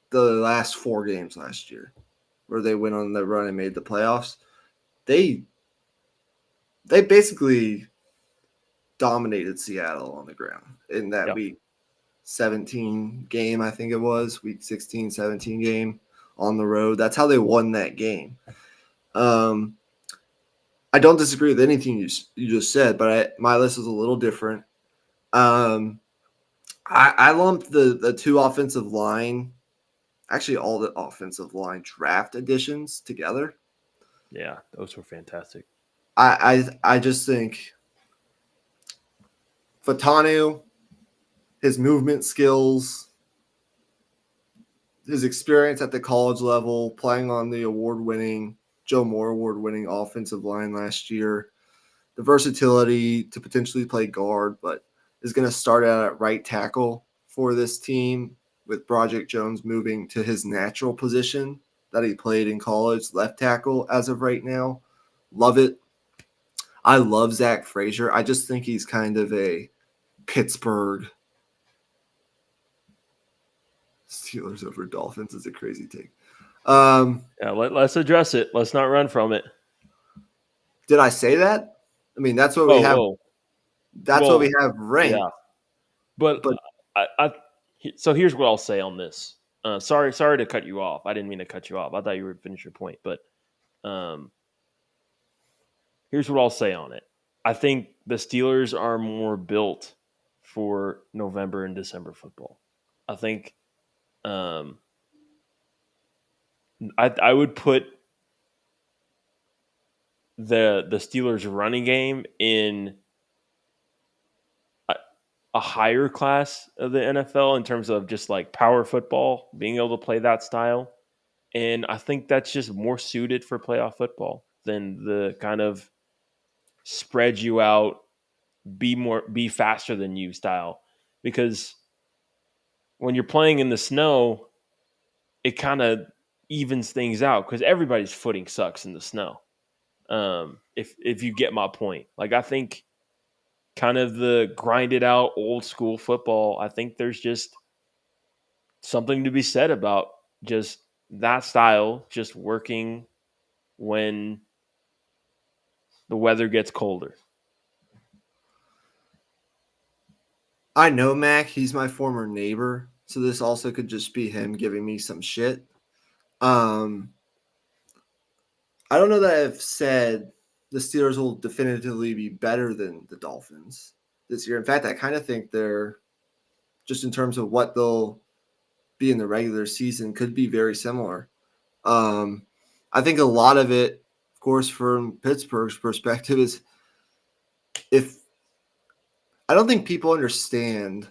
The last 4 games last year, where they went on the run and made the playoffs, they basically dominated Seattle on the ground in that week 17 game, I think it was, week 16, 17 game on the road. That's how they won that game. I don't disagree with anything you just said, but my list is a little different. I lumped the 2 offensive line, actually all the offensive line draft additions together.
Yeah, those were fantastic.
I just think Fatanu, his movement skills, his experience at the college level, playing on the Joe Moore award-winning offensive line last year, the versatility to potentially play guard, but is going to start out at right tackle for this team with Broderick Jones moving to his natural position that he played in college, left tackle as of right now. Love it. I love Zach Frazier. I just think he's kind of a Pittsburgh Steelers over Dolphins is a crazy take.
Let's address it. Let's not run from it.
Did I say that? I mean, that's what we have. That's what we have ranked.
Yeah, but so here's what I'll say on this. Sorry to cut you off. I didn't mean to cut you off. I thought you would finish your point, but here's what I'll say on it. I think the Steelers are more built for November and December football. I think I would put the Steelers running game in a higher class of the NFL in terms of just like power football, being able to play that style. And I think that's just more suited for playoff football than the kind of spread you out, be faster than you style. Because when you're playing in the snow, it kind of evens things out because everybody's footing sucks in the snow. If you get my point, like I think kind of the grinded out old school football, I think there's just something to be said about just that style just working when the weather gets colder.
I know Mac, he's my former neighbor, so this also could just be him giving me some shit. I don't know that I've said the Steelers will definitively be better than the Dolphins this year. In fact, I kind of think they're, just in terms of what they'll be in the regular season, could be very similar. I think a lot of it, of course, from Pittsburgh's perspective is I don't think people understand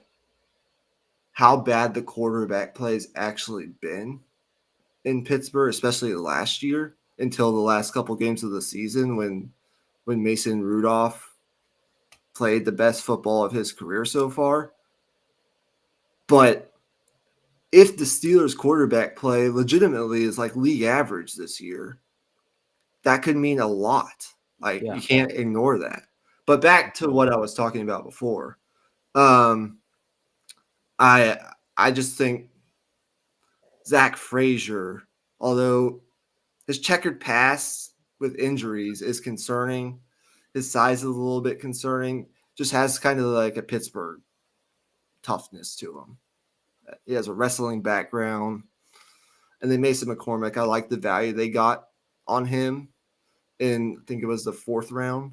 how bad the quarterback play's actually been in Pittsburgh, especially last year, until the last couple games of the season when Mason Rudolph played the best football of his career so far. But if the Steelers quarterback play legitimately is like league average this year, that could mean a lot. You can't ignore that. But back to what I was talking about before. I just think Zach Frazier, although his checkered past with injuries is concerning. His size is a little bit concerning. Just has kind of like a Pittsburgh toughness to him. He has a wrestling background. And then Mason McCormick, I like the value they got on him in, I think it was the 4th round,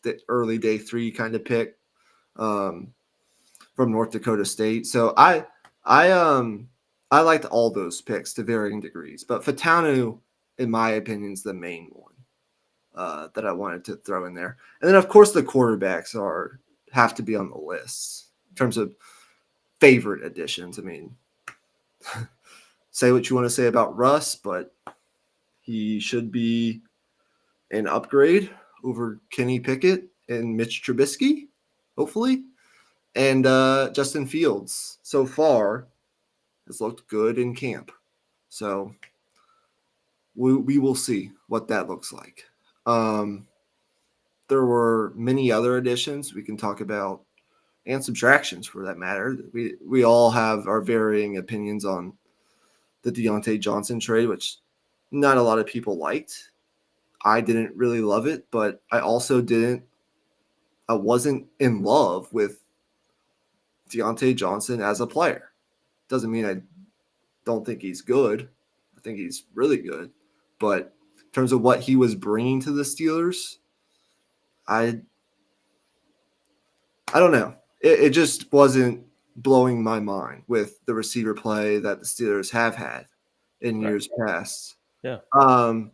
the early day 3 kind of pick from North Dakota State. So I liked all those picks to varying degrees, but Fatanu, in my opinion, is the main one that I wanted to throw in there. And then, of course, the quarterbacks have to be on the list in terms of favorite additions. I mean, say what you want to say about Russ, but he should be an upgrade over Kenny Pickett and Mitch Trubisky, hopefully. And Justin Fields so far has looked good in camp. So we will see what that looks like. There were many other additions we can talk about, and subtractions for that matter. We all have our varying opinions on the Deontay Johnson trade, which not a lot of people liked. I didn't really love it, but I wasn't in love with Deontay Johnson as a player. Doesn't mean I don't think he's good. I think he's really good. But in terms of what he was bringing to the Steelers, I don't know. It just wasn't blowing my mind with the receiver play that the Steelers have had in years past.
Yeah.
I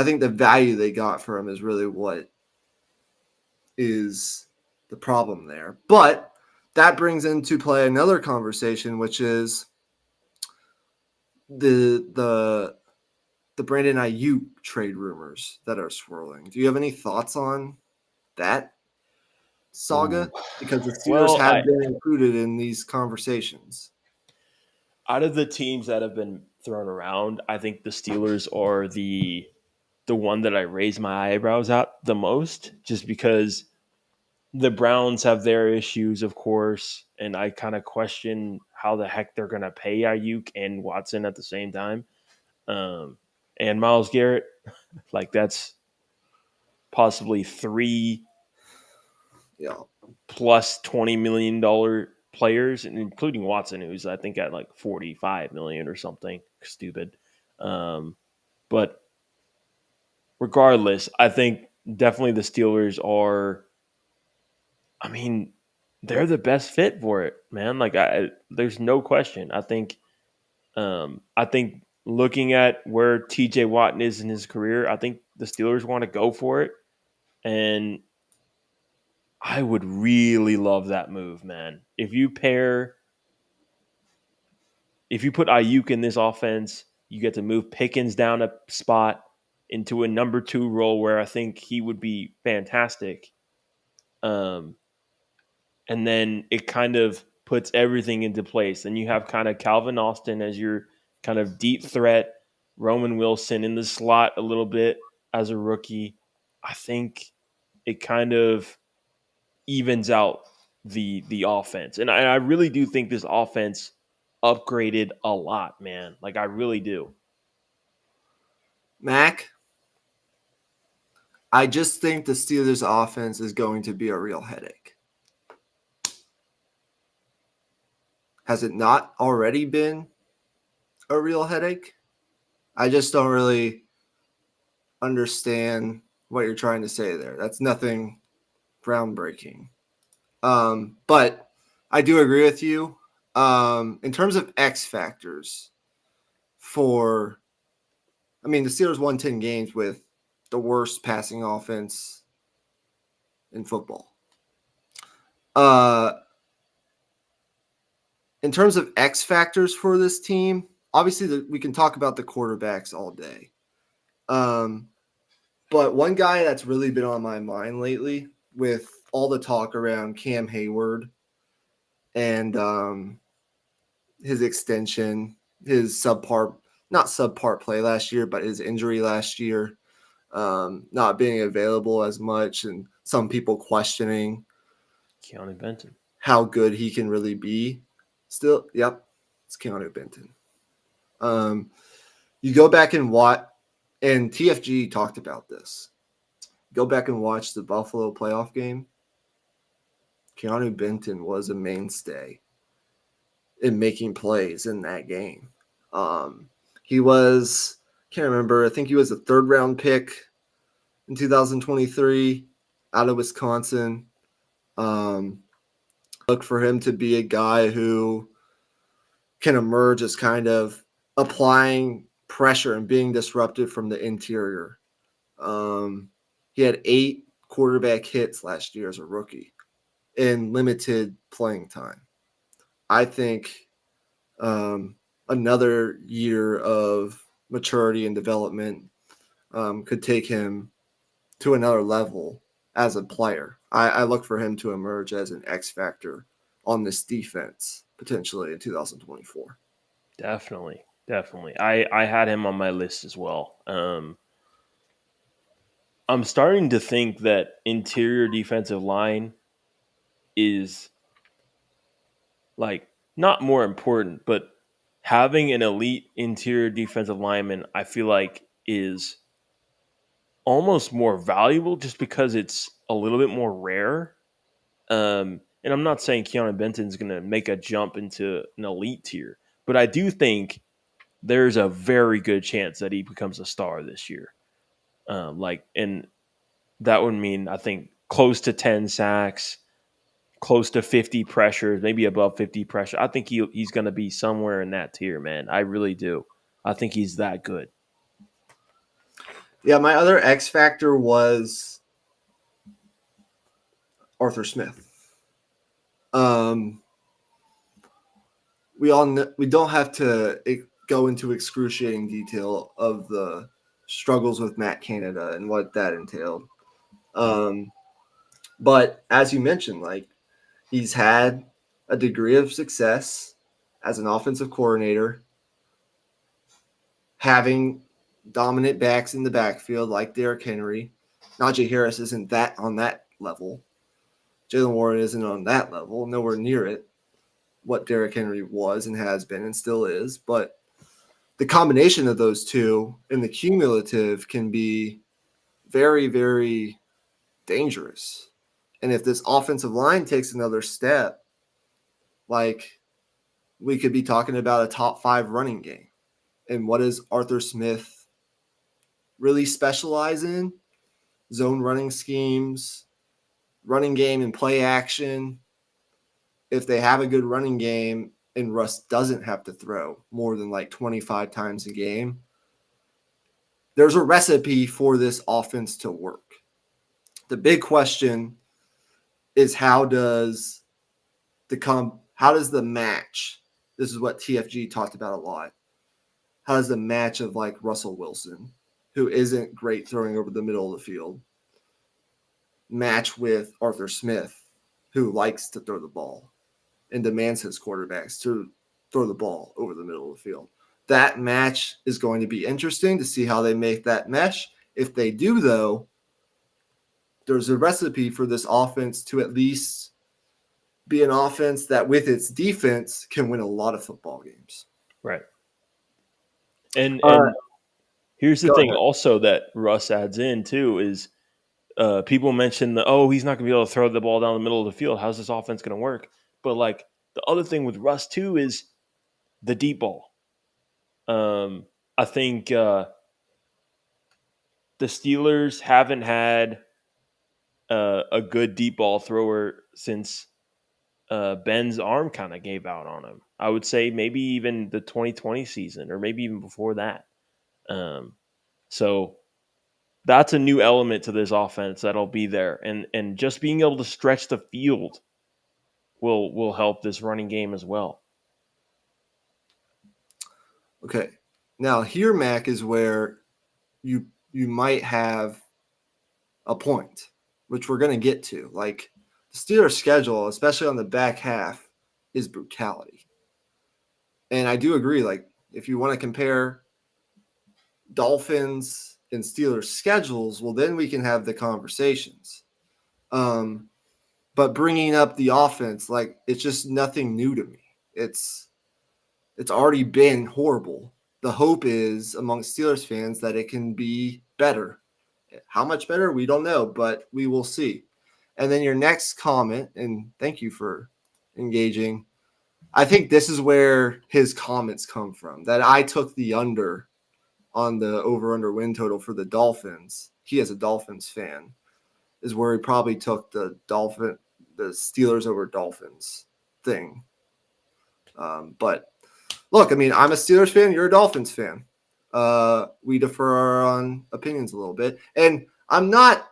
think the value they got for him is really what is the problem there. But that brings into play another conversation, which is the Brandon Ayuk trade rumors that are swirling. Do you have any thoughts on that saga? Because the Steelers have been included in these conversations.
Out of the teams that have been thrown around, I think the Steelers are the one that I raise my eyebrows at the most, just because the Browns have their issues, of course, and I kind of question how the heck they're going to pay Ayuk and Watson at the same time, and Myles Garrett. Like, that's possibly 3 plus $20 million players, and including Watson, who's I think at like 45 million or something stupid. But regardless, I think definitely the Steelers are. I mean, they're the best fit for it, man. Like, there's no question. I think looking at where T.J. Watt is in his career, I think the Steelers want to go for it, and I would really love that move, man. If you put Ayuk in this offense, you get to move Pickens down a spot into a number 2 role where I think he would be fantastic. And then it kind of puts everything into place. And you have kind of Calvin Austin as your kind of deep threat, Roman Wilson in the slot a little bit as a rookie. I think it kind of evens out the offense. And I really do think this offense upgraded a lot, man. Like, I really do.
Mac, I just think the Steelers offense is going to be a real headache. Has it not already been a real headache? I just don't really understand what you're trying to say there. That's nothing groundbreaking. But I do agree with you. In terms of X factors the Steelers won 10 games with the worst passing offense in football. In terms of X factors for this team, obviously we can talk about the quarterbacks all day. But one guy that's really been on my mind lately with all the talk around Cam Hayward and his extension, his not subpar play last year, but his injury last year, not being available as much, and some people questioning
Keanu Benton,
how good he can really be. Still, yep, it's Keanu Benton. You go back and watch, and TFG talked about this. Go back and watch the Buffalo playoff game. Keanu Benton was a mainstay in making plays in that game. He was, can't remember, I think he was a third-round pick in 2023 out of Wisconsin. Look for him to be a guy who can emerge as kind of applying pressure and being disruptive from the interior. He had 8 quarterback hits last year as a rookie in limited playing time. I think another year of maturity and development could take him to another level as a player. I look for him to emerge as an X factor on this defense potentially in 2024.
Definitely. I had him on my list as well. I'm starting to think that interior defensive line is like not more important, but having an elite interior defensive lineman, I feel like is almost more valuable just because it's a little bit more rare. And I'm not saying Keanu Benton's going to make a jump into an elite tier, but I do think there's a very good chance that he becomes a star this year. And that would mean I think close to 10 sacks, close to 50 pressures, maybe above 50 pressure. I think he's going to be somewhere in that tier, man. I really do. I think he's that good.
Yeah, my other X factor was Arthur Smith. We don't have to go into excruciating detail of the struggles with Matt Canada and what that entailed. But as you mentioned, like he's had a degree of success as an offensive coordinator, having dominant backs in the backfield like Derrick Henry. Najee Harris isn't that on that level. Jalen Warren isn't on that level, nowhere near it, what Derrick Henry was and has been and still is. But the combination of those two and the cumulative can be very, very dangerous. And if this offensive line takes another step, like we could be talking about a top 5 running game. And what does Arthur Smith really specialize in? Zone running schemes, running game and play action. If they have a good running game and Russ doesn't have to throw more than like 25 times a game, there's a recipe for this offense to work. The big question is how does the match, this is what TFG talked about a lot, how does the match of like Russell Wilson, who isn't great throwing over the middle of the field, match with Arthur Smith, who likes to throw the ball and demands his quarterbacks to throw the ball over the middle of the field. That match is going to be interesting to see how they make that mesh. If they do, though, there's a recipe for this offense to at least be an offense that with its defense can win a lot of football games.
Right. And here's the thing also that Russ adds in too is people mention he's not going to be able to throw the ball down the middle of the field. How's this offense going to work? But like the other thing with Russ too is the deep ball. I think the Steelers haven't had a good deep ball thrower since Ben's arm kind of gave out on him. I would say maybe even the 2020 season or maybe even before that. So that's a new element to this offense that'll be there. And just being able to stretch the field will help this running game as well.
Okay. Now here, Mac, is where you might have a point, which we're going to get to. Like the Steelers' schedule, especially on the back half, is brutality. And I do agree, like if you want to compare Dolphins and Steelers schedules, well, then we can have the conversations. But bringing up the offense, like it's just nothing new to me. It's already been horrible the hope is amongst Steelers fans that it can be better. How much better? We don't know, but we will see. And then your next comment, and thank you for engaging. I think this is where his comments come from, that I took the under on the over-under win total for the Dolphins. He is a Dolphins fan, is where he probably took the Steelers over Dolphins thing. But look, I mean, I'm a Steelers fan. You're a Dolphins fan. We defer on opinions a little bit. And I'm not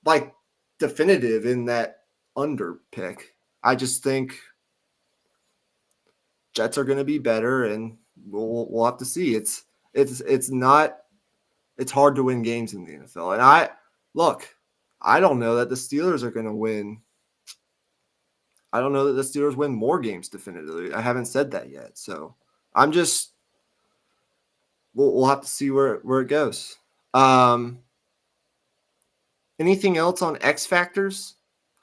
like definitive in that under pick. I just think Jets are going to be better, and we'll have to see. It's hard to win games in the NFL. And I don't know that the Steelers are going to win. I don't know that the Steelers win more games definitively. I haven't said that yet. So we'll have to see where it goes. Anything else on X factors?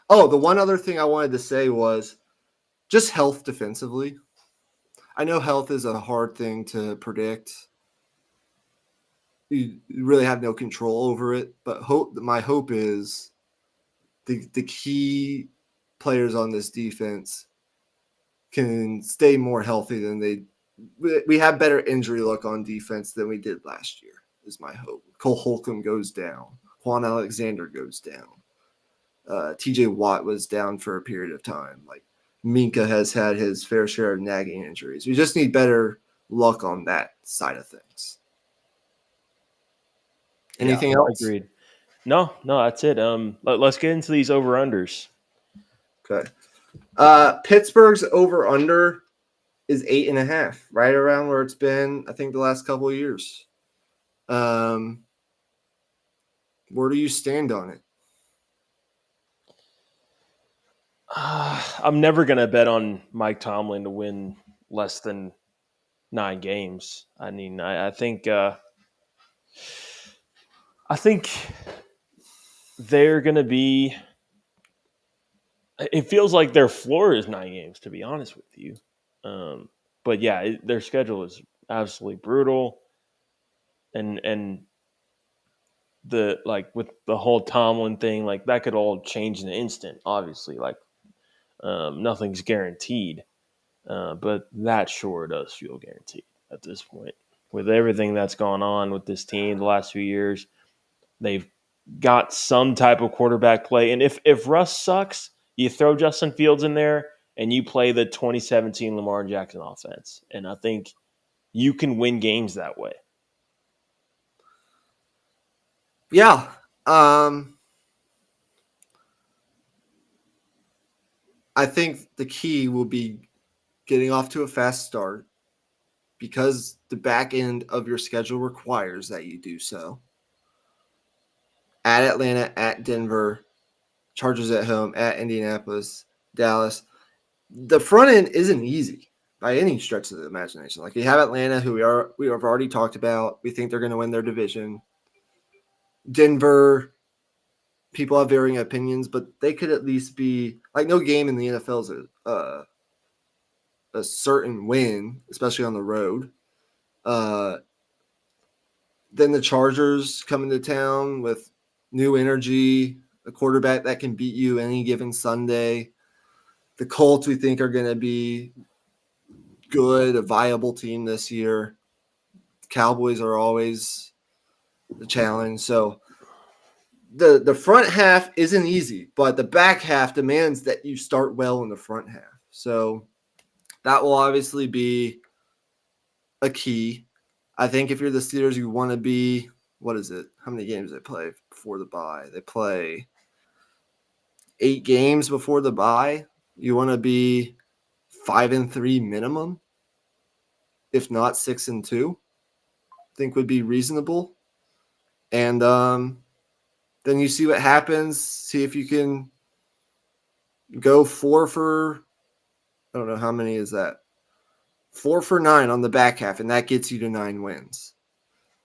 Oh, the one other thing I wanted to say was just health defensively. I know health is a hard thing to predict. You really have no control over it, but my hope is the key players on this defense can stay more healthy than we have better injury luck on defense than we did last year, is my hope. Cole Holcomb goes down. Quan Alexander goes down. TJ Watt was down for a period of time. Like Minka has had his fair share of nagging injuries. We just need better luck on that side of things. Anything else?
Agreed. No, that's it. Let's get into these over-unders.
Okay. Pittsburgh's over-under is 8.5, right around where it's been, I think, the last couple of years. Where do you stand on it?
I'm never going to bet on Mike Tomlin to win less than 9 games. I mean, I think they're going to be – it feels like their floor is 9 games, to be honest with you. But, yeah, their schedule is absolutely brutal. And the like with the whole Tomlin thing, like that could all change in an instant, obviously. Like nothing's guaranteed. But that sure does feel guaranteed at this point. With everything that's gone on with this team the last few years, they've got some type of quarterback play. And if Russ sucks, you throw Justin Fields in there and you play the 2017 Lamar Jackson offense. And I think you can win games that way.
Yeah. I think the key will be getting off to a fast start because the back end of your schedule requires that you do so. At Atlanta, at Denver, Chargers at home, at Indianapolis, Dallas. The front end isn't easy by any stretch of the imagination. Like you have Atlanta, who we have already talked about. We think they're going to win their division. Denver, people have varying opinions, but they could at least be like no game in the NFL is a certain win, especially on the road. Then the Chargers come into town with new energy, a quarterback that can beat you any given Sunday. The Colts, we think, are going to be good, a viable team this year. Cowboys are always the challenge. So the front half isn't easy, but the back half demands that you start well in the front half. So that will obviously be a key. I think if you're the Steelers, you want to be, what is it? How many games they play before the bye? They play 8 games before the bye. You want to be 5-3 minimum, if not 6-2. I think would be reasonable. And then you see what happens. See if you can go 4 for, I don't know, how many is that? 4 for 9 on the back half, and that gets you to 9 wins.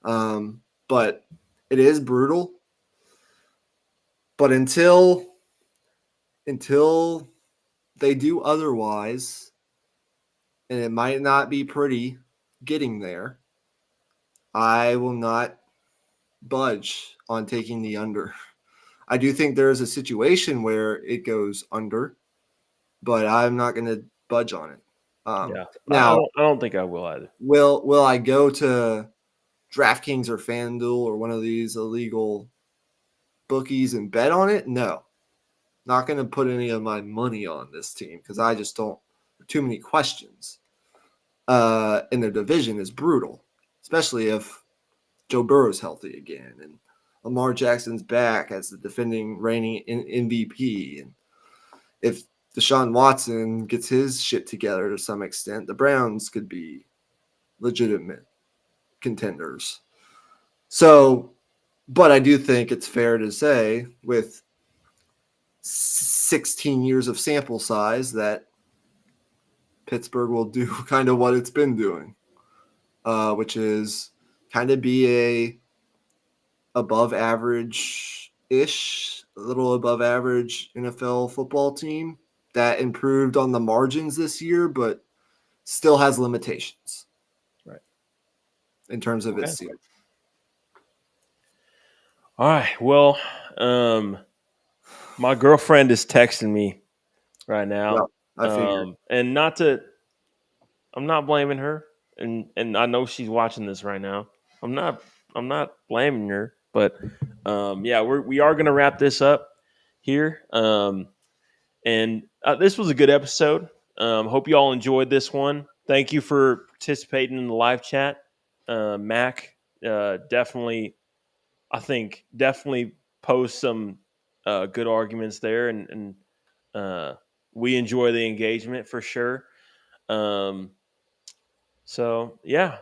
But it is brutal. But until they do otherwise, and it might not be pretty getting there, I will not budge on taking the under. I do think there is a situation where it goes under, but I'm not going to budge on it.
Yeah,
Now,
I don't think I will either.
will I go to DraftKings or FanDuel or one of these illegal bookies and bet on it? No, not going to put any of my money on this team because I just don't. Too many questions. And their division is brutal, especially if Joe Burrow's healthy again and Lamar Jackson's back as the defending reigning MVP. And if Deshaun Watson gets his shit together to some extent, the Browns could be legitimate contenders. So, but I do think it's fair to say with 16 years of sample size that Pittsburgh will do kind of what it's been doing, which is kind of be a above average-ish, a little above average NFL football team that improved on the margins this year, but still has limitations.
Right.
In terms of its
Okay.
ceiling.
All right. Well, my girlfriend is texting me right now.
Well, I figured.
And I'm not blaming her. And I know she's watching this right now. I'm not blaming her, but yeah, we are going to wrap this up here. And this was a good episode. Hope you all enjoyed this one. Thank you for participating in the live chat. Mac, definitely posed some good arguments there, and we enjoy the engagement for sure. So yeah,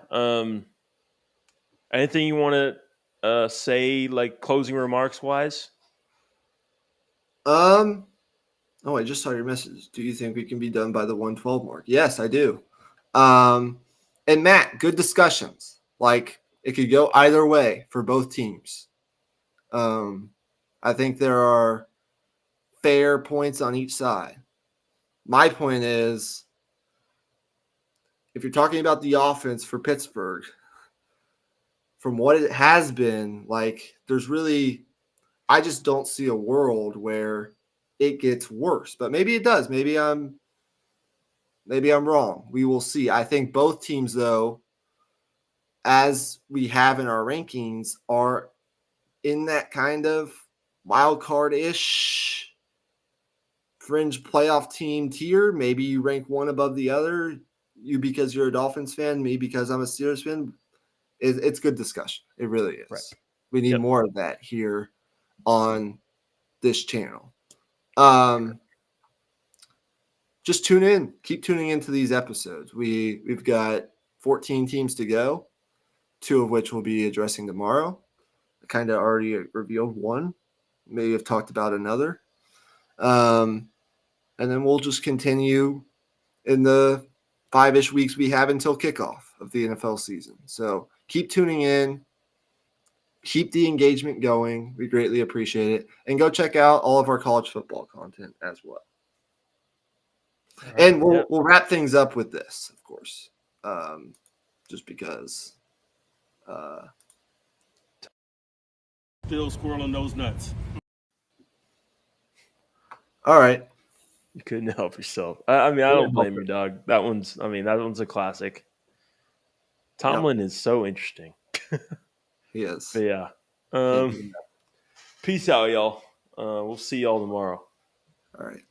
anything you want to say, like closing remarks wise?
Oh, I just saw your message. Do you think we can be done by the 112 mark? Yes, I do. And Matt, good discussions. Like it could go either way for both teams. I think there are fair points on each side. My point is, if you're talking about the offense for Pittsburgh, from what it has been, like there's really, I just don't see a world where it gets worse. But maybe it does. Maybe I'm wrong. We will see. I think both teams, though, as we have in our rankings, are in that kind of wild card-ish fringe playoff team tier. Maybe you rank one above the other. You because you're a Dolphins fan, me because I'm a Steelers fan. It's good discussion. It really is.
Right.
We need
Yep.
more of that here on this channel. Just tune in. Keep tuning into these episodes. We've got 14 teams to go, 2 of which we'll be addressing tomorrow. I kind of already revealed one. Maybe I've talked about another. And then we'll just continue in the 5-ish weeks we have until kickoff of the NFL season. So keep tuning in. Keep the engagement going. We greatly appreciate it. And go check out all of our college football content as well. And we'll wrap things up with this, of course, just because.
Still squirreling those nuts.
All right.
You couldn't help yourself. I mean, I don't blame you, dog. That one's a classic. Tomlin is so interesting.
He is.
But yeah. Peace out, y'all. We'll see y'all tomorrow.
All right.